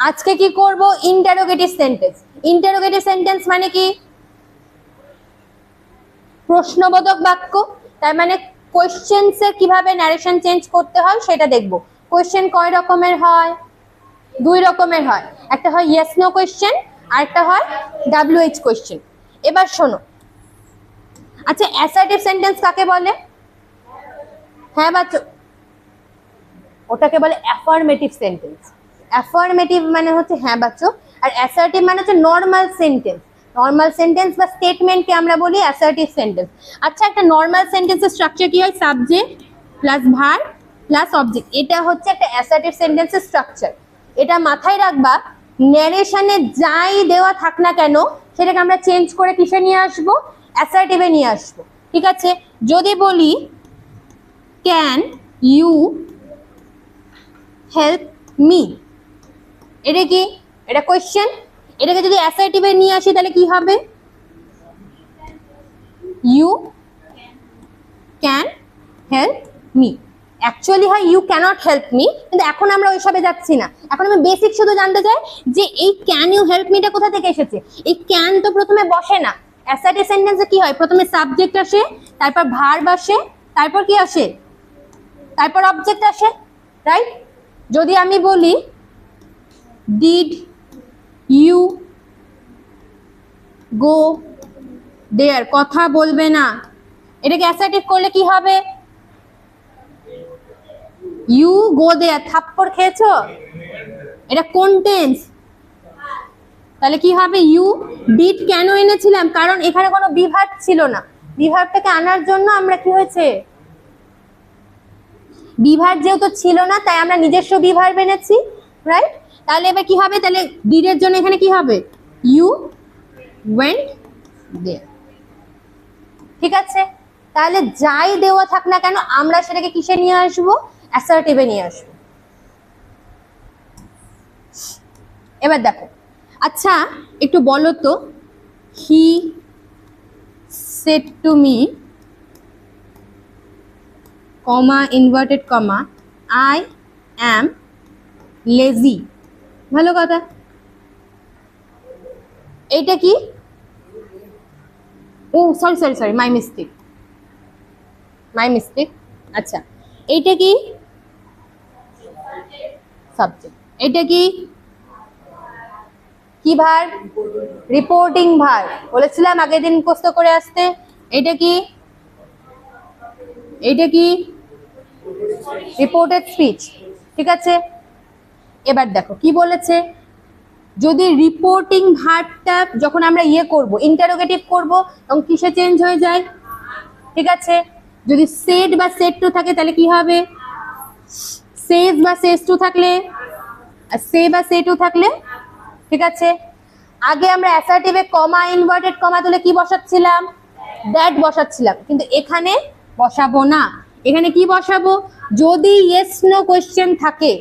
আজকে কি করব, ইন্টারোগেটিভ সেন্টেন্স। ইন্টারোগেটিভ সেন্টেন্স মানে কি, প্রশ্নবোধক বাক্য। তার মানে কোয়েশ্চেন্সে কিভাবে ন্যারেশন চেঞ্জ করতে হয় সেটা দেখব। কোয়েশ্চেন কয় রকমের হয়? 2 রকমের হয়, একটা হয় ইয়েস নো কোয়েশ্চেন আর একটা হয় WH কোয়েশ্চেন। এবার শোনো, আচ্ছা অ্যাসার্টিভ সেন্টেন্স কাকে বলে? হ্যাঁ বাচ্চা, ওটাকে বলে অ্যাফার্মেটিভ সেন্টেন্স। অ্যাফার্মেটিভ মানে হচ্ছে হ্যাঁ বাচ্চা, আর অ্যাসার্টিভ মানে হচ্ছে নর্মাল সেন্টেন্স। নর্মাল সেন্টেন্স বা স্টেটমেন্টকে আমরা বলি অ্যাসার্টিভ সেন্টেন্স। আচ্ছা একটা নর্মাল সেন্টেন্সের স্ট্রাকচার কি হয়? Subject plus verb plus object, এটা হচ্ছে একটা অ্যাসার্টিভ সেন্টেন্সের স্ট্রাকচার। এটা মাথায় রাখবা, ন্যারেশনে যাই দেওয়া থাক না কেন সেটাকে আমরা চেঞ্জ করে কিসে নিয়ে আসবো? অ্যাসার্টিভে নিয়ে আসবো। ঠিক আছে? যদি বলি ক্যান ইউ হেল্প মি, এটা কি? এটা কোয়েশ্চেন। এটাকে যদি অ্যাসার্টিভে নিয়ে আসি তাহলে কি হবে? You can help me, actually হয় ইউ ক্যানট হেল্প মি, কিন্তু এখন আমরা ওইসবে যাচ্ছি না। এখন আমি বেসিক শুধু জানতে চাই যে এই ক্যান ইউ হেল্প মিটা কোথা থেকে এসেছে। এই ক্যান তো প্রথমে বসে না, অ্যাসার্টিভ সেন্টেন্সে কি হয়, প্রথমে সাবজেক্ট আসে, তারপর ভার্ব আসে, তারপর কি আসে, তারপর অবজেক্ট আসে, রাইট? যদি আমি বলি ডিড ইউ গো দেয়ার, কথা বলবে না, এটাকে অ্যাসার্টিভ করলে কি হবে, ইউ গো দেয়ার, থাপ্পড় খেয়েছো, এটা কোন টেন্স, তাহলে কি হবে, ইউ ডিড কেন এনেছিলাম, কারণ এখানে কোনো বিভাগ ছিল না, বিভাগটাকে আনার জন্য আমরা কি হয়েছে, বিভাগ যেহেতু ছিল না তাই আমরা নিজস্ব বিভাগ এনেছি, রাইট? তাহলে এবার কি হবে, তাহলে ডিডের জন্য এখানে কি হবে, ইউ ওয়েন্ট দেয়ার, ঠিক আছে? তাহলে যাই দেওয়া থাক না কেন আমরা সেটাকে কিসে নিয়ে আসবো, অ্যাসার্টিভে নিয়ে আসবো। এবার দেখো, আচ্ছা একটু বলো তো, he said to me comma inverted comma I am lazy, ভালো কথা, এইটা কি, ও sorry sorry sorry my mistake, আচ্ছা এইটা কি সাবজেক্ট, এটা কি কি ভার, রিপোর্টিং ভার, বলেছিলাম আগের দিন মুখস্থ করে আসতে। এটা কি, এইটা কি রিপোর্টেড স্পিচ, ঠিক আছে? এবার দেখো কি বলেছে, যদি রিপোর্টিং ভার্বটা যখন আমরা ইয়ে করব, ইন্টারোগেটিভ করব, তখন কিসে চেঞ্জ হয়ে যায়, ঠিক আছে? যদি সেড বা সেড টু থাকে তাহলে কি হবে, সেজ বা সেজ টু থাকলে, আর সে বা সে টু থাকলে, ঠিক আছে? আগে আমরা অ্যাসার্টিভে কমা ইনভার্টেড কমা তুলে কি বসাচ্ছিলাম, দ্যাট বসাচ্ছিলাম, কিন্তু এখানে বসাবো না, এখানে কি বসাবো, যদি ইয়েস নো কোয়েশ্চেন থাকে,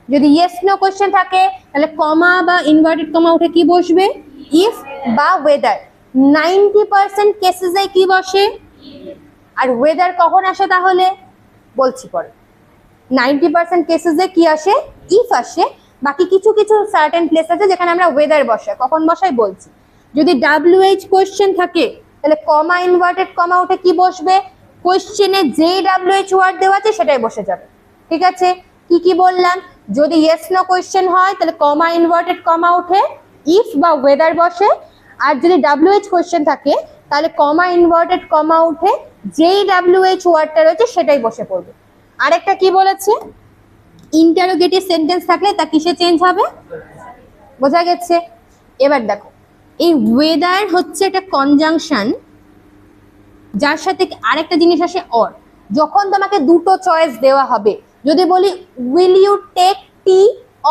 যদি ইয়েস নো কোয়েশ্চেন থাকে তাহলে কমা বা ইনভার্টেড কমা উঠে কি বসবে, ইফ বা ওয়েদার, 90% কেসেসে কি বসে, আর ওয়েদার কখন আসে তাহলে বলছি পরে, 90% কেসেসে কি আসে, ইফ আসে, বাকি কিছু কিছু সার্টেন প্লেস আছে যেখানে আমরা ওয়েদার বসাই, কখন বসাই বলছি। যদি WH কোয়েশ্চেন থাকে তাহলে কমা ইনভার্টেড কমা উঠে কি বসবে, কোয়েশ্চেনে যে WH ওয়ার্ড দেওয়া আছে সেটাই বসে যাবে, ঠিক আছে? কি কি বললাম, যদি ইয়েস নো কোয়েশ্চেন হয় তাহলে কমা ইনভার্টেড কমা উঠে ইফ বা ওয়েদার বসে, আর যদি WH কোয়েশ্চেন থাকে তাহলে কমা ইনভার্টেড কমা উঠে যেই WH ওয়ার্ডটা রয়েছে সেটাই বসে পড়বে। আরেকটা কি বলেছে, ইন্টারোগেটিভ সেন্টেন্স থাকলে তা কিসে চেঞ্জ হবে, বোঝা গেছে? এবার দেখো, এই ওয়েদার হচ্ছে একটা কনজাংশন যার সাথে আরেকটা জিনিস আসে অর, যখন তোমাকে দুটো চয়েস দেওয়া হবে, যদি বলি will you take tea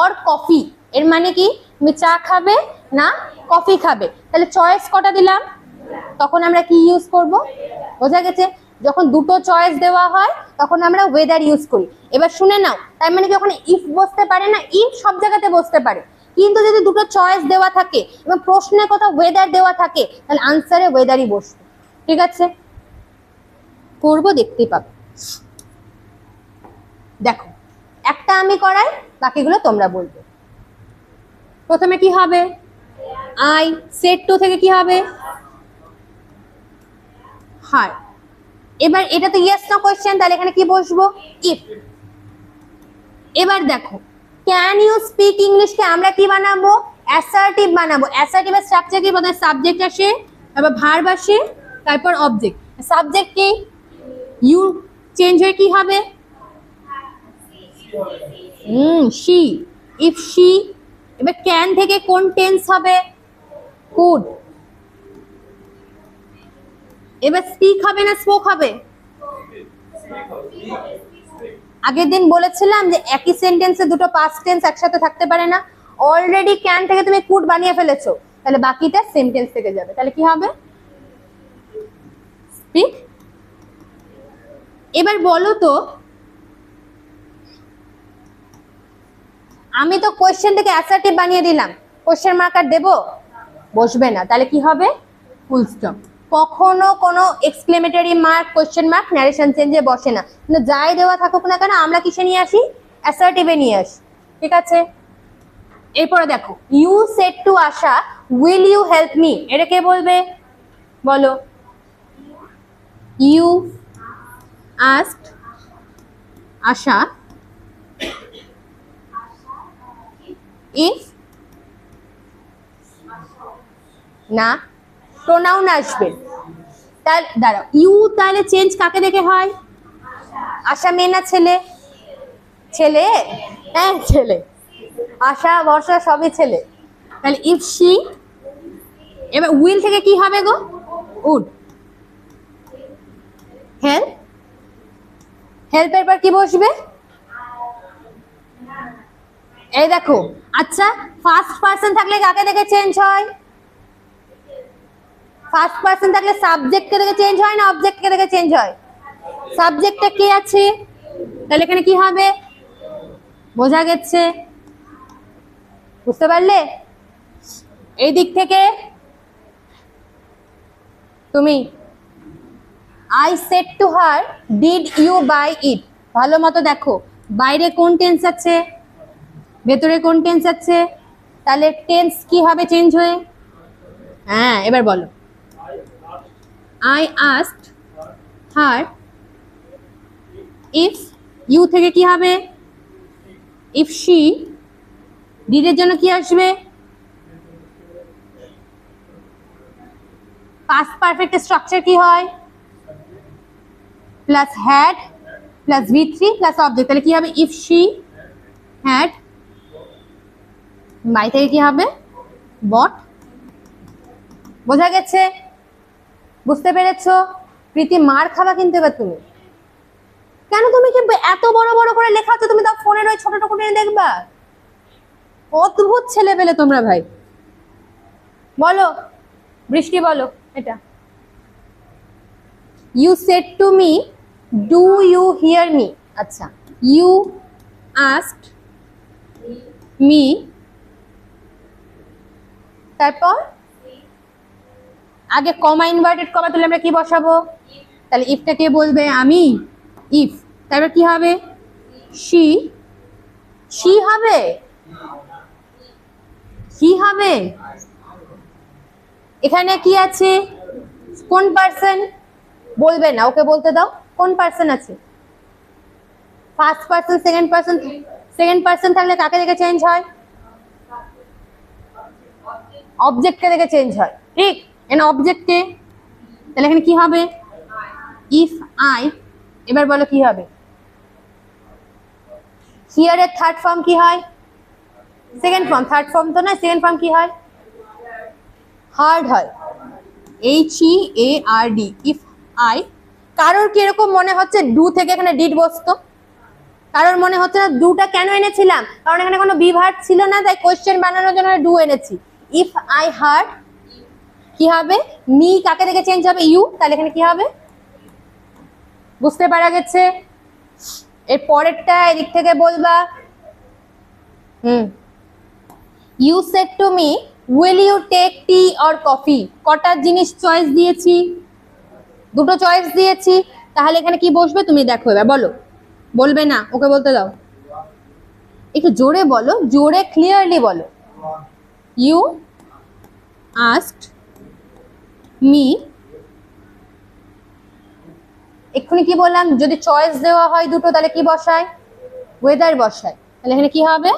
or coffee, এর মানে কি তুমি চা খাবে না কফি খাবে, তাহলে চয়েস কটা দিলাম, তখন আমরা কি ইউজ করব, বোঝা গেছে? যখন দুটো চয়েস দেওয়া হয় তখন আমরা ওয়েদার ইউজ করি। এবার শুনে নাও, তার মানে কি ওখানে ইফ বসতে পারে না, ইফ সব জায়গাতে বসতে পারে, কিন্তু যদি দুটো চয়েস দেওয়া থাকে এবং প্রশ্নে কোথাও ওয়েদার দেওয়া থাকে তাহলে আনসারে ওয়েদারই বসবে, ঠিক আছে? করবো দেখতেই পাবে। দেখো একটা আমি করাই, বাকিগুলো তোমরা বলবে। প্রথমে কি হবে, আই, সেট টু থেকে কি হবে, হার। এবার এটা তো ইয়েস নো কোশ্চেন, তাহলে এখানে কি বসবো, ইফ। এবার দেখো, ক্যান ইউ স্পিক ইংলিশকে আমরা কি বানাবো, অ্যাসার্টিভ বানাবো। অ্যাসার্টিভের স্ট্রাকচার কি, প্রথমে সাবজেক্ট আসে, তারপর ভার্ব আসে, তারপর অবজেক্ট। সাবজেক্ট কি, ইউ চেঞ্জ হয়ে কি হবে, শি, ইফ শি। এবার ক্যান থেকে কোন টেন্স হবে, কুড। এবার স্পিক হবে না স্পোক হবে, আগের দিন বলেছিলাম যে একই সেন্টেন্সে দুটো পাস্ট টেন্স একসাথে থাকতে পারে না, অলরেডি ক্যান থেকে তুমি কুড বানিয়ে ফেলেছো, তাহলে বাকিটা সেন্টেন্স থেকে যাবে, তাহলে কি হবে, স্পিক। এবার বলো তো, আমি তো কোয়েশ্চেন থেকে অ্যাসার্টিভ বানিয়ে দিলাম, কোয়েশ্চেন মার্কার দেবো, বসবে না, তাহলে কি হবে, ফুল স্টপ। কখনো কোনো exclamatory mark, question mark narration চেঞ্জে বসে না, কিন্তু যাই দেওয়া থাকুক না কেন আমরা কিসে নিয়ে আসি? অ্যাসার্টিভে নিয়ে আসি। ঠিক আছে, এরপরে দেখো, you said to Asha will you help me, এটা কে বলবে বলো? ইউ আস্কড আশা ইফ, না প্রোনাউন আসবে, তাহলে দাঁড়াও, ইউ তাহলে চেঞ্জ কাকে দেখে হয়? আশা মেয়ে না ছেলে? ছেলে, হ্যাঁ ছেলে, আশা বর্ষা সবই ছেলে। তাহলে ইফ শি, এবার উইল থেকে কি হবে গো? উড। হেল্প, হেল্পের পর কি বসবে? এই দেখো, আচ্ছা ফার্স্ট পার্সন থাকলে কাকে দেখে চেঞ্জ হয়? ফার্স্ট পার্সন থাকলে সাবজেক্টকে দেখে চেঞ্জ হয় না অবজেক্টকে দেখে চেঞ্জ হয়? সাবজেক্টটা কে আছে, তাহলে এখানে কি হবে? বোঝা গেছে? বুঝতে পারলে? এই দিক থেকে তুমি I said to her did you buy it, ভালো মতো দেখো বাইরে কোন টেন্স আছে, ভেতরে কোন টেন্স আছে, তাহলে টেন্স কি হবে চেঞ্জ হয়ে? হ্যাঁ এবার বলো, I asked her, if you থেকে কি হবে? ইফ শি, ডিডের জন্য কি আসবে? পাস্ট পারফেক্ট স্ট্রাকচার কি হয়? Plus had plus V3 plus object, তাহলে কি হবে? ইফ শি হ্যাড, বাই থেকে কি হবে? বট। বোঝা গেছে? বুঝতে পেরেছো? প্রীতি মার খাবা কিন্তু এবার তুমি। কেন তুমি কি এত বড় বড় করে লেখা হচ্ছে, তুমি তাও ফোনের ওই ছোট করে দেখবা? অদ্ভুত ছেলে পেলে তোমরা ভাই। বলো বৃষ্টি, বলো এটা। You said to me do you hear me, আচ্ছা ইউ আস্কড মি, তারপর আগে কমা ইনভার্টেড কমা তুলে আমরা কি বসাবো? তাহলে ইফটা কে বলবে? আমি। ইফ, তারপর কি হবে? শি, শি হবে, কি হবে? এখানে কি আছে? কোন পার্সন? বলবে না, ওকে বলতে দাও। কোন পার্সন আছে? First person, second person. Second person থাকলে কাকে দেখে চেঞ্জ হয়? অবজেক্টকে দেখে চেঞ্জ হয়, ঠিক? এন অবজেক্টকে, তাহলে এখানে কি হবে? ইফ আই, এবার বলো কি হবে? হিয়ার এর থার্ড ফর্ম কি হয়? সেকেন্ড ফর্ম, থার্ড ফর্ম তো না, সেকেন্ড ফর্ম কি হয়? হার্ড হয়, HEARD। ইফ আই, কারোর কি এরকম মনে হচ্ছে ডু থেকে এখানে ডিড বসতো? কারোর মনে হচ্ছে না ডুটা কেন এনেছিলাম? কারণ এখানে কোনো বিভার্ব ছিল না, তাই কোশ্চেন বানানোর জন্য ডু এনেছি। ইফ আই হার্ড কি হবে? মি কাকে দেখে চেঞ্জ হবে? ইউ, তাহলে এখানে কি হবে? বুঝতে পারা গেছে? এর পরেরটা এদিক থেকে বলবা। You said to me will you take tea or coffee, কটা জিনিস চয়েস দিয়েছি? দুটো চয়েস দিয়েছি, তাহলে এখানে কি বসবে তুমি দেখো এবার বলো। বলবে না, ওকে বলতে দাও। একটু জোরে বলো, জোরে ক্লিয়ারলি বলো। ইউ আস্কড মি, এক্ষুনি কি বললাম? যদি চয়েস দেওয়া হয় দুটো তাহলে কি বসায়? ওয়েদার বসায়, তাহলে এখানে কি হবে?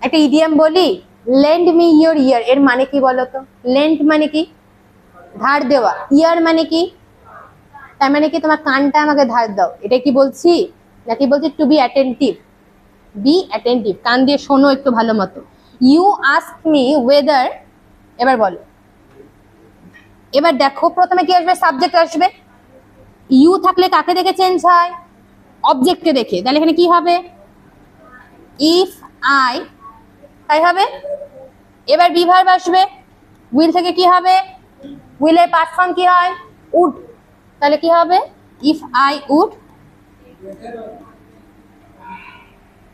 একটা ইডিয়াম বলি, লেন্ড মি ইয়োর ইয়ার, এর মানে কি বলো তো? লেন্ড মানে কি? ধার দেওয়া। ইয়ার মানে কি? তার মানে কি তোমার কানটা আমাকে ধার দাও, এটা কি বলছি? নাকি বলছি to be attentive? Be attentive, কান দিয়ে শোনো একটু ভালো মতো। ইউ আস্ক মি ওয়েদার, এবার বলো। এবার দেখো প্রথমে কি আসবে? সাবজেক্ট আসবে। ইউ থাকলে কাকে দেখে চেঞ্জ হয়? অবজেক্টকে দেখে, তাহলে এখানে কি হবে? ইফ আই, তাই হবে। এবার বিভার্ব আসবে, উইল থেকে কি হবে? উইলের পাস্ট ফর্ম কি হয়? উড, তাহলে কি হবে? ইফ আই উড,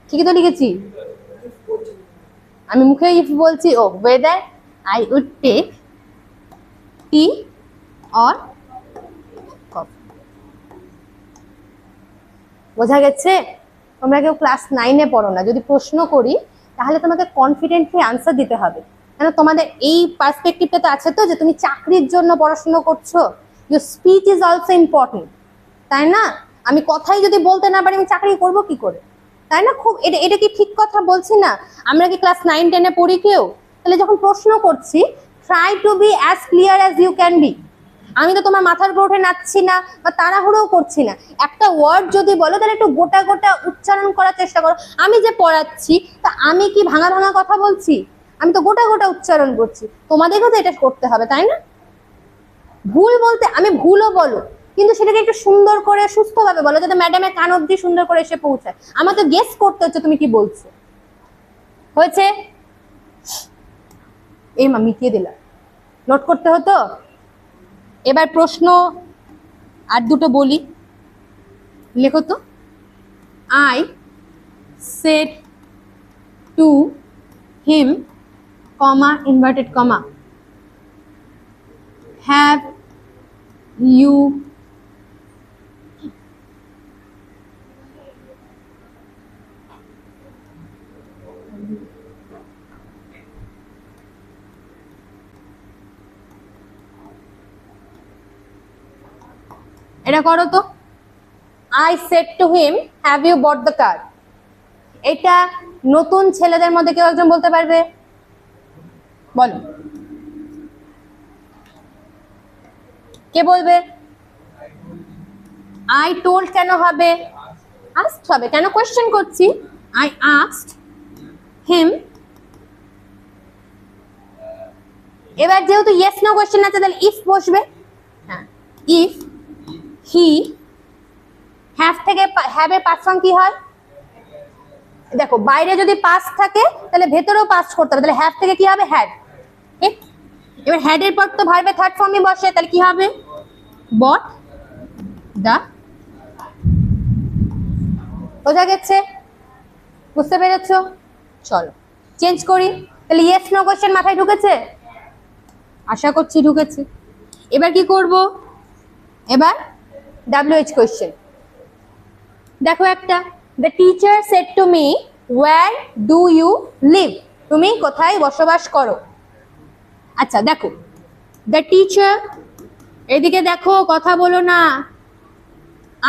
ঠিকই তো লিখেছি? আমি মুখে ইফ বলছি, ও whether I would take tea or coffee। বোঝা গেছে? তোমরা কেউ ক্লাস 9-এ পড়ো না, যদি প্রশ্ন করি তাহলে তোমাকে কনফিডেন্টলি আনসার দিতে হবে। কেন তোমাদের এই পার্সপেক্টিভটা তো আছে তো, যে তুমি চাকরির জন্য পড়াশোনা করছো, your speech is also important, তাই না? আমি কথাই যদি বলতে না পারি আমি চাকরি করব কি করে, তাই না? খুব এটা কি ঠিক কথা বলছি না? আমরা কি ক্লাস 9-10-এ পড়ি কেউ? তাহলে যখন প্রশ্ন করছি, try to be as clear as you can be. আমি তো তোমার মাথার উপর উঠে নাচছি না বা তাড়াহুড়োও করছি না। একটা ওয়ার্ড যদি বলো তাহলে একটু গোটা গোটা উচ্চারণ করার চেষ্টা করো। আমি যে পড়াচ্ছি তা আমি কি ভাঙা ভাঙা কথা বলছি? আমি তো গোটা গোটা উচ্চারণ করছি। তোমাদেরকেও তো এটা করতে হবে, তাই না? ভুল বলতে আমি ভুলও বলো, কিন্তু সেটাকে একটু সুন্দর করে সুস্থভাবে বলো, যাতে ম্যাডামের কান অব্দি সুন্দর করে এসে পৌঁছায়। আমার তো গেস করতে হচ্ছে তুমি কি বলছো। হয়েছে? এই মা মিটিয়ে দিলাম, নোট করতে হতো। এবার প্রশ্ন আর দুটো বলি, লেখো তো। I said to him, comma, inverted comma, have you এটা করো তো। I said to him, have you bought the car? এটা নতুন ছেলেদের মধ্যে কেউ একজন বলতে পারবে? বলো, কে বলবে? I told কেন হবে? asked হবে। কেন কোয়েশ্চেন করছি? I asked him। এবার যেহেতু ইয়েস নো কোয়েশ্চেন আছে তাহলে ইফ বসবে। হ্যাঁ, ইফ হি, হ্যাভ থেকে হ্যাভ এর পাস্ট ফর্ম কি হয়? দেখো, বাইরে যদি পাস্ট থাকে তাহলে ভেতরেও পাস্ট করতে হবে, তাহলে হ্যাভ থেকে কি হবে? হ্যাড। এবার হ্যাড এর পর তো ভার্বের থার্ড ফর্মই বসে, তাহলে কি হবে? বট দা। বোঝা গেছে? বুঝতে পেরেছো? চলো চেঞ্জ করি। তাহলে ইয়েস নো কোয়েশ্চেন মাথায় ঢুকেছে? আশা করছি ঢুকেছে। এবার কি করব? এবার WH কোয়েশ্চেন। দেখো একটা, the teacher said to me, where do you live? তুমি কোথায় বসবাস করো? আচ্ছা দেখো, দ্য টিচার, এদিকে দেখো, কথা বলো না,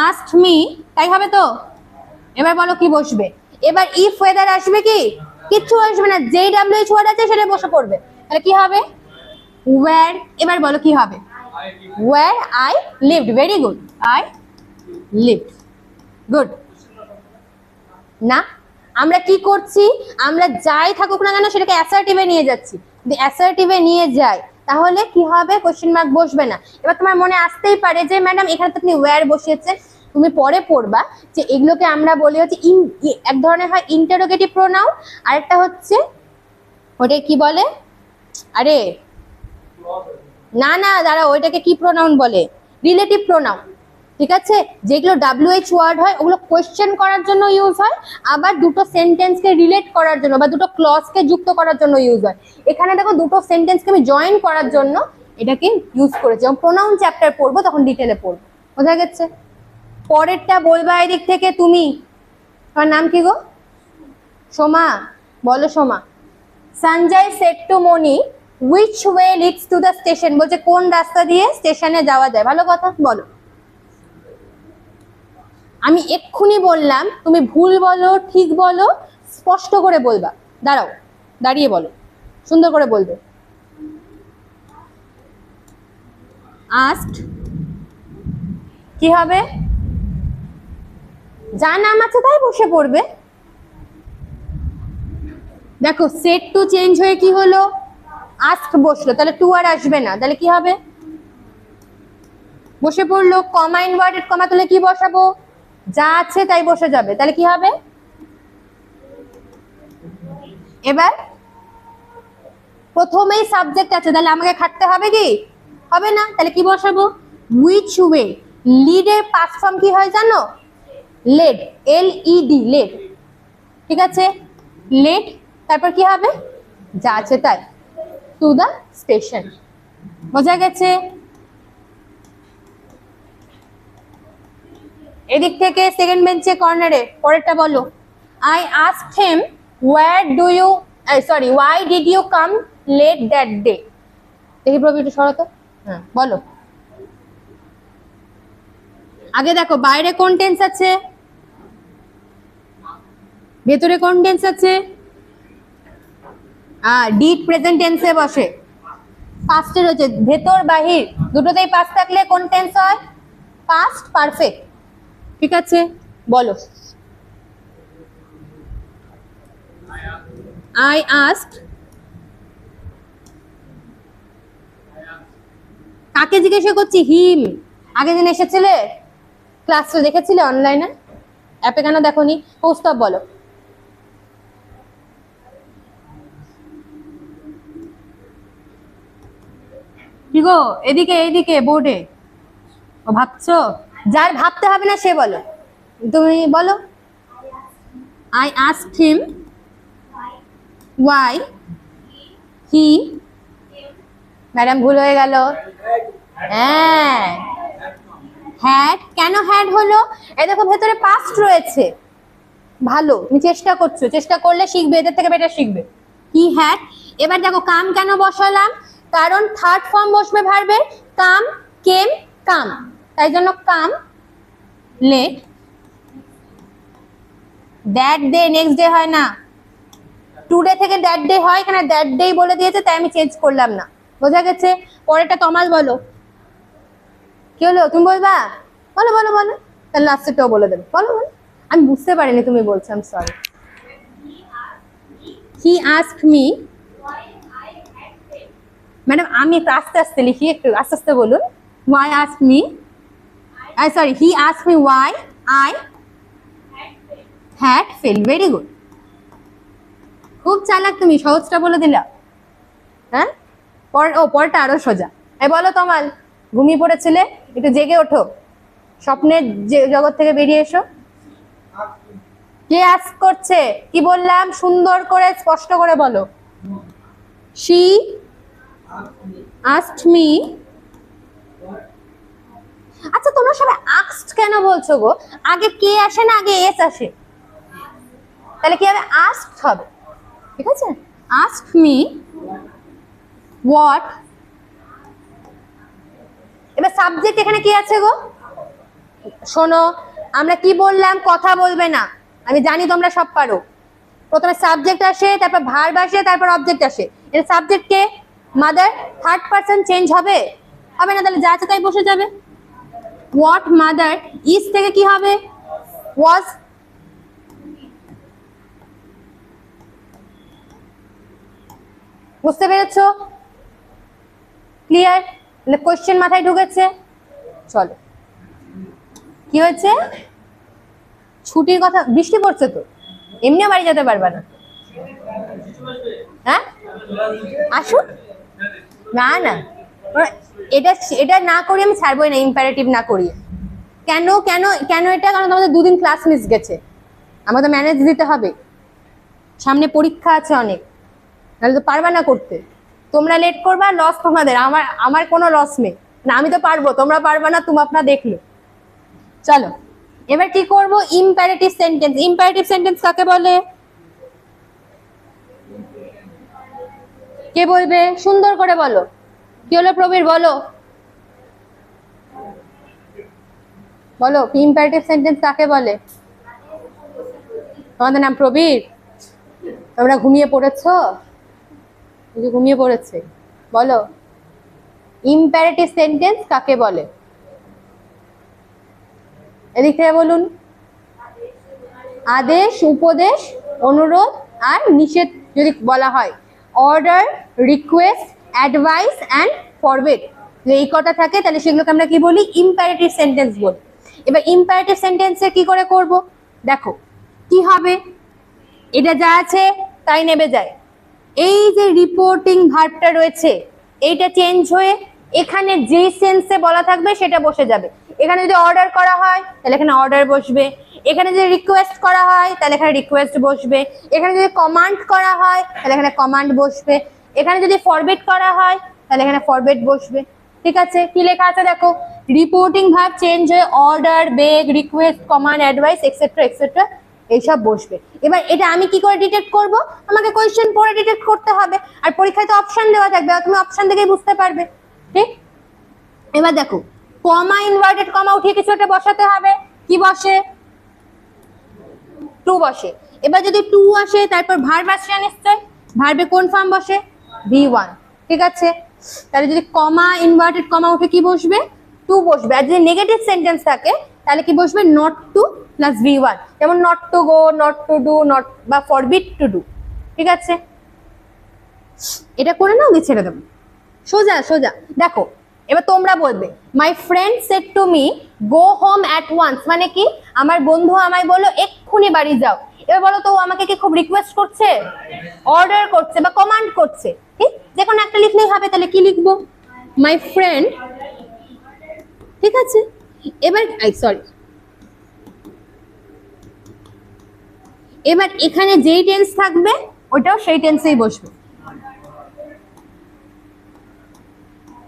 আস্কড মি, তাই হবে তো? এবার বলো কি বসবে? এবার ইফ ওয়েদার আসবে কি? কিচ্ছু আসবে না, যেই WH ওয়ার্ড আছে সেটা বসে পড়বে। তাহলে কি হবে? ওয়্যার। এবার বলো কি হবে? Where I lived. Very good, I lived. Good. না, আমরা কি করছি? আমরা যাই থাকুক না কেন সেটাকে অ্যাসার্টিভে নিয়ে যাচ্ছি। যদি অ্যাসার্টিভে নিয়ে যাই তাহলে কি হবে? কোশ্চেন মার্ক বসবে না। এবার তোমার মনে আসতেই পারে যে ম্যাডাম এখানে তো আপনি ওয়্যার বসিয়েছেন। তুমি পরে পড়বা যে এগুলোকে আমরা বলি হচ্ছে এক ধরনের হয় ইন্টারোগেটিভ প্রোনাউন, আরেকটা হচ্ছে ওটা কি বলে? আরে না না, দাঁড়া, ওইটাকে কি প্রোনাউন বলে? Relative pronoun. ঠিক আছে, যেগুলো WH ওয়ার্ড হয় ওগুলো কোয়েশ্চেন করার জন্য ইউজ হয়, আবার দুটো সেন্টেন্সকে রিলেট করার জন্য বা দুটো ক্লজকে যুক্ত করার জন্য ইউজ হয়। এখানে দেখো দুটো সেন্টেন্সকে আমি জয়েন করার জন্য এটাকে ইউজ করেছি। যখন প্রোনাউন চ্যাপ্টার পড়বো তখন ডিটেলে পড়বো। বোঝা গেছে? পরেরটা বলবা এদিক থেকে তুমি। তোমার নাম কি গো? সোমা। বলো Soma. Sanjay said to Moni, which way leads to the station? বলছে কোন রাস্তা দিয়ে স্টেশনে যাওয়া যায়। ভালো কথা, বলো। আমি এক্ষুনি বললাম, তুমি ভুল বলো ঠিক বলো স্পষ্ট করে বলবা। দাঁড়াও, দাঁড়িয়ে বলো, সুন্দর করে বলবে। আস্কড কি হবে? যা নাম আছে তাই বসে পড়বে। দেখো, সেট টু চেঞ্জ হয়ে কি হলো? আস্ক বসলো, তাহলে টু আর আসবে না, তাহলে কি হবে? বসে পড়লো। কমা ইনভার্টেড কমা তুলে কি বসাবো? যা আছে তাই বসে যাবে, তাহলে কি হবে? এবার প্রথমেই সাবজেক্ট আছে, তাহলে আমাকে খাটতে হবে কি? হবে না, তাহলে কি বসাবো? Which way. লিডের পাস্ট ফর্ম কি হয় জানো? Led, LED, led. ঠিক আছে, লেড। তারপর কি হবে? যা আছে তাই, টু দ্য স্টেশন। বোঝা গেছে? এদিক থেকে সেকেন্ড বেঞ্চে কর্নারে পরেরটা বলো। I asked him where do you sorry why did you come late that day. দেখি প্রবি একটু সরো। হ্যাঁ বলো। আগে দেখো বাইরে কোন টেন্স আছে, ভেতরে কোন টেন্স আছে? ডিড প্রেজেন্ট টেন্সে বসে, পাস্টে রয়েছে। ভেতর বাহির দুটোতেই পাস থাকলে কোন টেন্স হয়? Past perfect. ঠিক আছে বলো। আই আস্কড, কাকে জিজ্ঞাসা করছি? হিম। আগে দিন এসেছিলে, ক্লাসটা দেখেছিলে অনলাইনে, অ্যাপে কেন দেখোনি? কৌস্তব বলো। কি গো এদিকে এইদিকে বোর্ডে ও ভাবছো? যার ভাবতে হবে না সে বলো, তুমি বলো। I asked him why he, madam ভুল হয়ে গেল। হ্যাঁ হ্যাড, কেন হ্যাড হলো? এই দেখো ভেতরে পাস্ট রয়েছে, ভালো তুমি চেষ্টা করছো, চেষ্টা করলে শিখবে, এদের থেকে বেটার শিখবে। He had. এবার দেখো কাম কেন বসালাম? কারণ থার্ড ফর্ম বসবে ভার্বের, কাম কেম কাম, তাই জন্য come late that day, next day হয় না, টুডে থেকে দ্যাট ডে হয়, এখানে দ্যাট ডে বলে দিয়েছে তাই আমি চেঞ্জ করলাম না। বোঝা গেছে? পরেরটা তমাল বলো। কি হলো তুমি বলবা? বলো বলো বলো, তাহলে লাস্টেরটাও বলে দেবে। বলো বলো, আমি বুঝতে পারিনি তুমি বলছো, আমি sorry. He asked me, madam আমি একটু আস্তে আস্তে লিখি, একটু আস্তে আস্তে বলুন। Why asked me, sorry he asked me why I had fail. Very good, খুব চালাক তুমি, সহজটা বলে দিলা। হ্যাঁ পরটা আরো সোজা। বলো তমাল, ঘুমিয়ে পড়েছিলে, একটু জেগে ওঠো, স্বপ্নের জগৎ থেকে বেরিয়ে এসো। কে আস্ক করছে? কি বললাম? সুন্দর করে স্পষ্ট করে বলো। She asked me. আচ্ছা তোমরা সবাই আস্কড কেন বলছো গো? আগে কে আসে না আগে এস আসে? তাহলে কি হবে? আস্কড হবে। ঠিক আছে, আস্ক মি হোয়াট। এবার সাবজেক্ট এখানে কি আছে গো? শোনো আমরা কি বললাম, কথা বলবে না, আমি জানি তোমরা সব পারো। প্রথমে সাবজেক্ট আসে, তারপর ভার্ব আসে, তারপর অবজেক্ট আসে। এর সাবজেক্ট কে? মাদার। থার্ড পারসন চেঞ্জ হবে? হবে না, তাহলে যা আছে তাই বসে যাবে। হোয়াট মাদার, ইজ থেকে কি হবে? ওয়াজ। বুঝতে পেরেছো? ক্লিয়ার? কোয়েশ্চেন মাথায় ঢুকেছে? চলো, কি হয়েছে? ছুটির কথা, বৃষ্টি পড়ছে তো, এমনিও বাড়ি যেতে পারবে না। হ্যাঁ আসুন, না না এটা এটা না করি আমি ছাড়বোই না, ইম্পারেটিভ না করিয়ে। কেন কেন কেন এটা? কারণ তোমাদের দুদিন ক্লাস মিস গেছে, আমাদের ম্যানেজ দিতে হবে, সামনে পরীক্ষা আছে অনেক, নাহলে তো পারবা না করতে। তোমরা লেট করবা, লস তোমাদের, আমার কোনো লস নেই না, আমি তো পারবো, তোমরা পারবা না, তুমি আপনার দেখলো। চলো এবার কি করব? Imperative sentence. ইম্পারেটিভ সেন্টেন্স কাকে বলে? কে বলবে? সুন্দর করে বলো। কি হলো প্রবীর? বলো বলো, ইম্পারেটিভ সেন্টেন্স কাকে বলে? তোমাদের নাম প্রবীর? তোমরা ঘুমিয়ে পড়েছো? ঘুমিয়ে পড়েছে। বলো ইম্পারেটিভ সেন্টেন্স কাকে বলে? এদিক থেকে বলুন। আদেশ, উপদেশ, অনুরোধ আর নিষেধ যদি বলা হয়, order, request, advice and forbid, এই কটা থাকে তাহলে সেগুলোকে আমরা কি বলি? ইম্পারেটিভ সেন্টেন্স বলি। এবার ইম্পারেটিভ সেন্টেন্সে কি করে করব? দেখো কি হবে, এটা যা আছে তাই নেবে যায়। এই যে রিপোর্টিং ভার্বটা রয়েছে এইটা চেঞ্জ হয়ে এখানে যে সেন্সে বলা থাকবে সেটা বসে যাবে। এখানে যদি অর্ডার করা হয় তাহলে এখানে অর্ডার বসবে, এখানে যদি রিকোয়েস্ট করা হয় তাহলে এখানে রিকোয়েস্ট বসবে, এখানে যদি কমান্ড করা হয় তাহলে এখানে কমান্ড বসবে, এখানে যদি ফরম্যাট করা হয় তাহলে এখানে ফরম্যাট বসবে। ঠিক আছে, কি লেখা আছে দেখো, রিপোর্টিং ভার্ব চেঞ্জ হয়ে order, beg, request, command, advice etcetera etcetera এইসব বসবে। এবার এটা আমি কি করে ডিটেক্ট করব? আমাকে কোয়েশ্চেন পড়ে ডিটেক্ট করতে হবে, আর পরীক্ষায় তো অপশন দেওয়া থাকবে, আর তুমি অপশন দেখেই বুঝতে পারবে। ঠিক, এবার দেখো কমা ইনভার্টেড কমা উঠিয়ে কিছু একটা বসাতে হবে, কি বসে? টু বসে। এবার যদি টু আসে তারপর ভার্ব আসে নিশ্চয়, ভার্বে কোন ফর্ম বসে? V1। ঠিক আছে, তাহলে যদি কমা ইনভার্টেড কমা উঠে কি বসবে? টু বসবে। আর যদি নেগেটিভ সেন্টেন্স থাকে তাহলে কি বসবে? নট টু প্লাস V1, যেমন not to go, not to do, not বা ফরবিড টু ডু। ঠিক আছে, এটা করে নাও, দিয়ে ছেড়ে দেবো, সোজা সোজা। দেখো এবার তোমরা বলবে my friend said to me go home at once, মানে কি? আমার বন্ধু আমায় বললো এক্ষুনি বাড়ি যাও। এবার বলো তো ও আমাকে কি খুব রিকোয়েস্ট করছে, অর্ডার করছে বা কমান্ড করছে? ঠিক, যে কোনো একটা লিখলেই হবে। তাহলে কি লিখবো? My friend. ঠিক আছে, এবার সরি, এবার এখানে যেই টেন্স থাকবে ওটাও সেই টেন্সেই বসবে।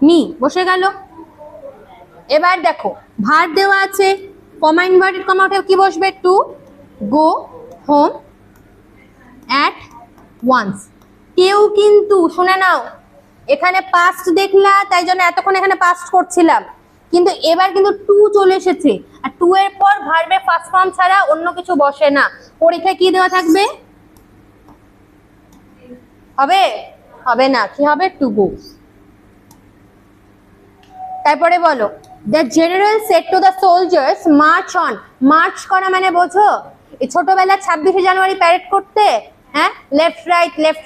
মি বসে গেল। এবার দেখো ভার্ব দেওয়া আছে, কমা ইনভার্টেড কমা উঠে কি বসবে? To go home at once. কেউ কিন্তু শুনে নাও, এখানে পাস্ট দেখলা তাই জন্য এতক্ষণ এখানে পাস্ট করছিলাম, কিন্তু এবার কিন্তু টু চলে এসেছে, আর টু এর পর ভার্বের ফার্স্ট ফর্ম ছাড়া অন্য কিছু বসে না। পরীক্ষায় কি দেওয়া থাকবে? হবে? হবে না, কি হবে? To go. তারপরে বলো the general said to the soldiers march on. March করা মানে বোঝো, এই ছোটবেলা 26শে জানুয়ারি প্যারেড করতে, হ্যাঁ, লেফট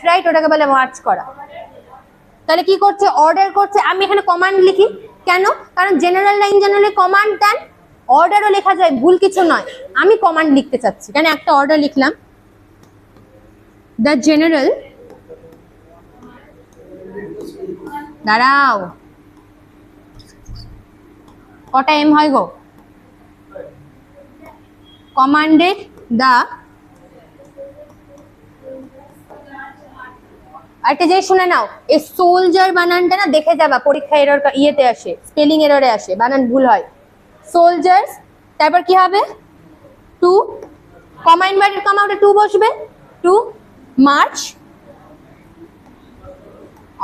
রাইট ওটাকে বলে মার্চ করা। তাহলে কি করছে? অর্ডার করছে। আমি এখানে কমান্ড লিখি কেন? কারণ জেনারেল লাইন জেনারেলি কমান্ড দেন, অর্ডারও লেখা যায়, ভুল কিছু নয়। আমি কমান্ড লিখতে চাচ্ছি, কেন একটা অর্ডার লিখলাম, দ্য জেনারেল, দাঁড়াও কটা এম হয় গো, কমান্ডেড দা, একটা যে শুনে নাও, এই সোলজার বানানটা না দেখে যাবা, পরীক্ষা এরর ইয়েতে আসে, স্পেলিং এররে আসে, বানান ভুল হয়। সোলজার্স, তারপর কি হবে? টু, কমা ইনভার্টেড কমা ওটা টু বসবে, টু মার্চ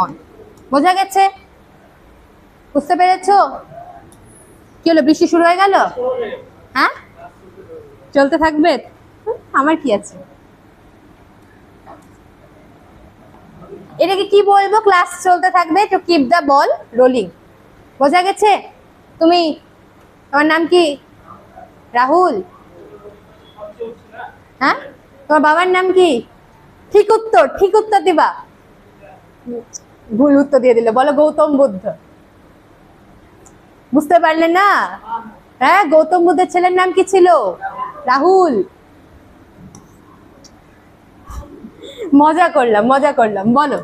অন। বোঝা গেছে? বুঝতে পেরেছো? কি হলো, বৃষ্টি শুরু হয়ে গেল? হ্যাঁ, চলতে থাকবে, আমার কি আছে। এটাকে কি বলবো? ক্লাস চলতে থাকবে, to keep the ball rolling. বোঝা গেছে? তুমি, তোমার নাম কি? রাহুল? হ্যাঁ, তোমার বাবার নাম কি? ঠিক উত্তর দিবা। ভুল উত্তর দিয়ে দিলে, বলো গৌতম বুদ্ধ। বুঝতে পারলে না? হ্যাঁ, গৌতম বুদ্ধের ছেলের নাম কি ছিল? রাহুল। মজা করলাম। বলো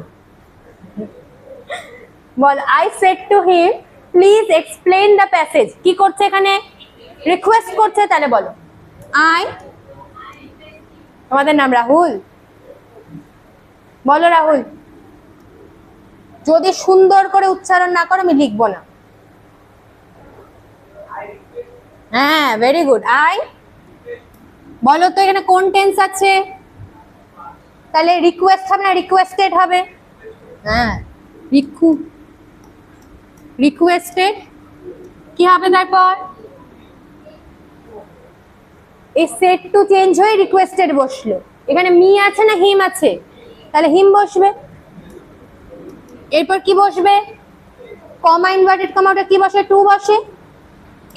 I said to him please explain the passage. কি করছে এখানে? রিকোয়েস্ট করছে। তাহলে বলো আই, তোমাদের নাম রাহুল, বলো রাহুল। যদি সুন্দর করে উচ্চারণ না করো আমি লিখবো না। হ্যাঁ, ভেরি গুড। আই, বলো তো এখানে কোন টেন্স আছে? তাহলে রিকোয়েস্ট হবে না রিকোয়েস্টেড হবে? হ্যাঁ, রিকোয়েস্টেড কি হবে? তারপর এই সেট টু চেঞ্জ হয়ে রিকোয়েস্টেড বসলো। এখানে মি আছে না হিম আছে? তাহলে হিম বসবে। এরপর কি বসবে? কমা ইনভার্টেড কমা ওটা কি বসে? টু বসে।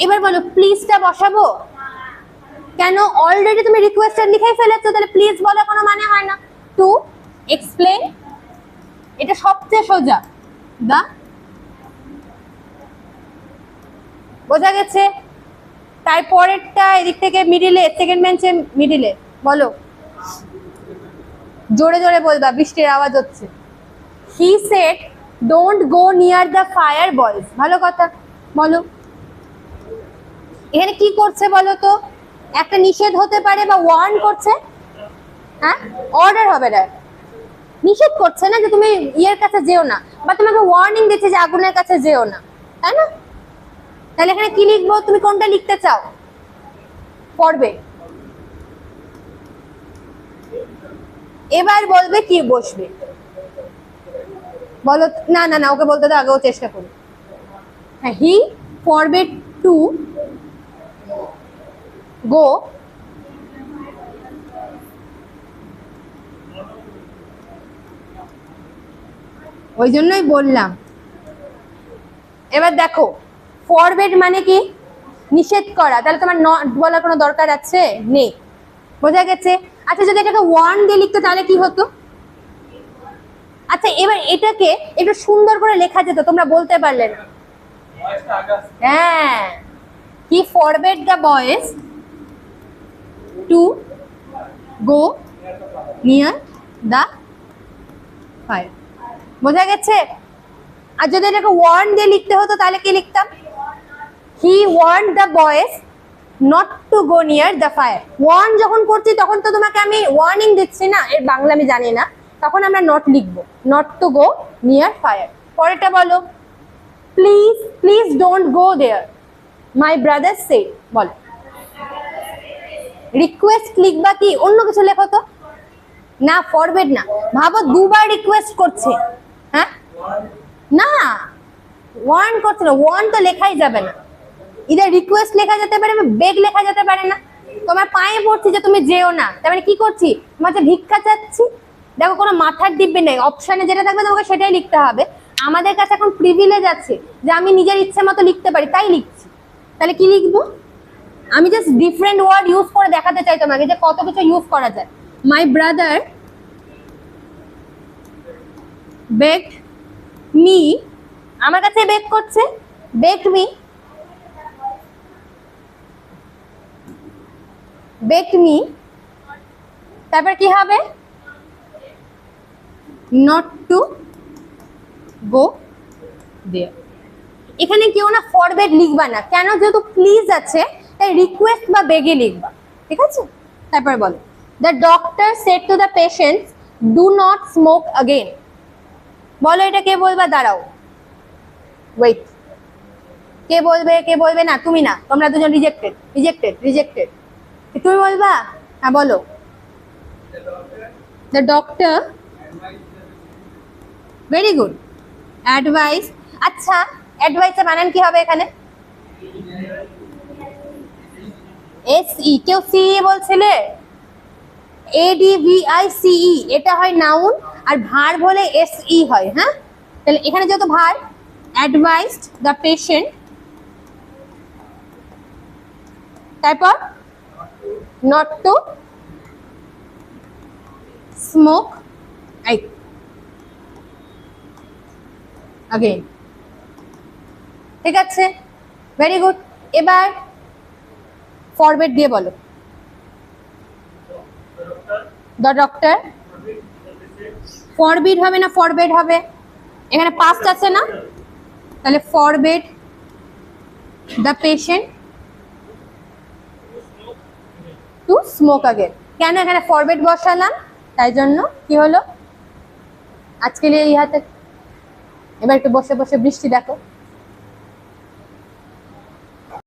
এবার বলো প্লিজটা বসাবো কেন? অলরেডি তুমি রিকোয়েস্টেড লিখেই ফেলেছো, তাহলে প্লিজ বলা কোনো মানে হয় না। টু এক্সপ্লেন, এটা সবচেয়ে সোজা। দা, বোঝা গেছে? তারপরেরটা এদিক থেকে মিডিলে, সেকেন্ড বেঞ্চে মিডিলে। বলো, জোরে জোরে বলবা, বৃষ্টির আওয়াজ হচ্ছে। He said don't go near the fire বলস। ভালো কথা, বলো এখানে কি করছে বলো তো? একটা নিষেধ হতে পারে বা ওয়ার্ন করছে, হ্যাঁ, অর্ডার হবে না, নিষেধ করছে না যে তুমি ইয়ের কাছে যেও না, বা তোমাকে ওয়ার্নিং দিচ্ছে যে আগুনের কাছে যেও না, তাই না? তাহলে এখানে কি লিখবো? তুমি কোনটা লিখতে চাও? পড়বে। এবার বলবে কি বসবে, বলো। না না না, ওকে বলতে তো আগেও চেষ্টা করি। হ্যাঁ, হি ফরবেড টু গো ওই জন্যই বললাম। এবার দেখো, ফরবেড মানে কি? নিষেধ করা। তাহলে তোমার নট বলার কোনো দরকার আছে? নেই। বোঝা গেছে? আচ্ছা, যদি এটাকে ওয়ার্ন দিয়ে লিখতো তাহলে কি হতো? আচ্ছা, এবার এটাকে একটু সুন্দর করে লেখা যেত, তোমরা বলতে পারলে না। হ্যাঁ, he forbade the boys to go near the fire. বোঝা গেছে? আর যদি এটাকে ওয়ার্ন দিয়ে লিখতে হতো তাহলে কি লিখতাম? He warned the boys not to go near the fire. Warn যখন করছি তখন তো তোমাকে আমি ওয়ার্নিং দিচ্ছি না, এর বাংলা আমি জানি না, তখন আমরা নট লিখবো, not to go near fire. পরেরটা বলো, please please don't go there my brother সে। বলো, রিকোয়েস্ট লিখবা কি অন্য কিছু লেখো তো? না, ফরওয়ার্ড না। ভাবো, দুবার রিকোয়েস্ট করছে, হ্যাঁ, না ওয়ার্ন করছে না, ওয়ার্ন তো লেখাই যাবে না। ইদার রিকোয়েস্ট লেখা যেতে পারে, বেগ লেখা যেতে পারে না। তোমার পায়ে পড়ছি যে তুমি যেও না, তার মানে কি করছি? তোমার যে ভিক্ষা চাচ্ছি। দেখো, কোনো মাথার দিব্যে নেই, অপশনে যেটা থাকবে তোমাকে সেটাই লিখতে হবে। আমাদের কাছে এখন প্রিভিলেজ আছে যে আমি নিজের ইচ্ছে মতো লিখতে পারি, তাই লিখছি। তাহলে কি লিখবো? আমি জাস্ট ডিফারেন্ট ওয়ার্ড ইউজ করে দেখাতে চাই তোমাকে যে কত কিছু ইউজ করা যায়। মাই ব্রাদার বেগড মি, আমার কাছে বেগ করছে, বেগড মি, বেগড মি, তারপর কি হবে? নট টু গো দেয়ার। এখানে কেউ না ফরওয়ার্ড লিখবা না, কেন? যেহেতু প্লিজ আছে তাই রিকোয়েস্ট বা বেগে লিখবা, ঠিক আছে? তারপর বলো, the doctor said to the patients do not smoke again. বলো, এটা কে বলবা? দাঁড়াও, ওয়েট, কে বলবে? কে বলবে? না, তুমি না, তোমরা দুজন রিজেক্টেড রিজেক্টেড রিজেক্টেড। তুমি বলবা? হ্যাঁ বলো, the doctor, very good, advice. আচ্ছা, অ্যাডভাইসের বানান কি হবে এখানে? এসই। কেউ সিই বলছিলে? ADVICE, এটা হয় নাউন, আর ভার্ব হলে SE হয়। হ্যাঁ, তাহলে এখানে যেহেতু ভার্ব, অ্যাডভাইসড দ্য পেশেন্ট, তারপর নট টু স্মোক अगेन। ঠিক আছে, ভেরি গুড। এবার ফরওয়ার্ড দিয়ে বলো, দ্য ডক্টর, ফরবিড হবে না ফরবেড হবে? এখানে পাস্ট আছে না, তাহলে forbade the patient to smoke again. কেন এখানে ফরবেড বসালাম? তাই জন্য কি হলো, আজকে এই হাতে। এবার একটু বসে বসে বৃষ্টি দেখো।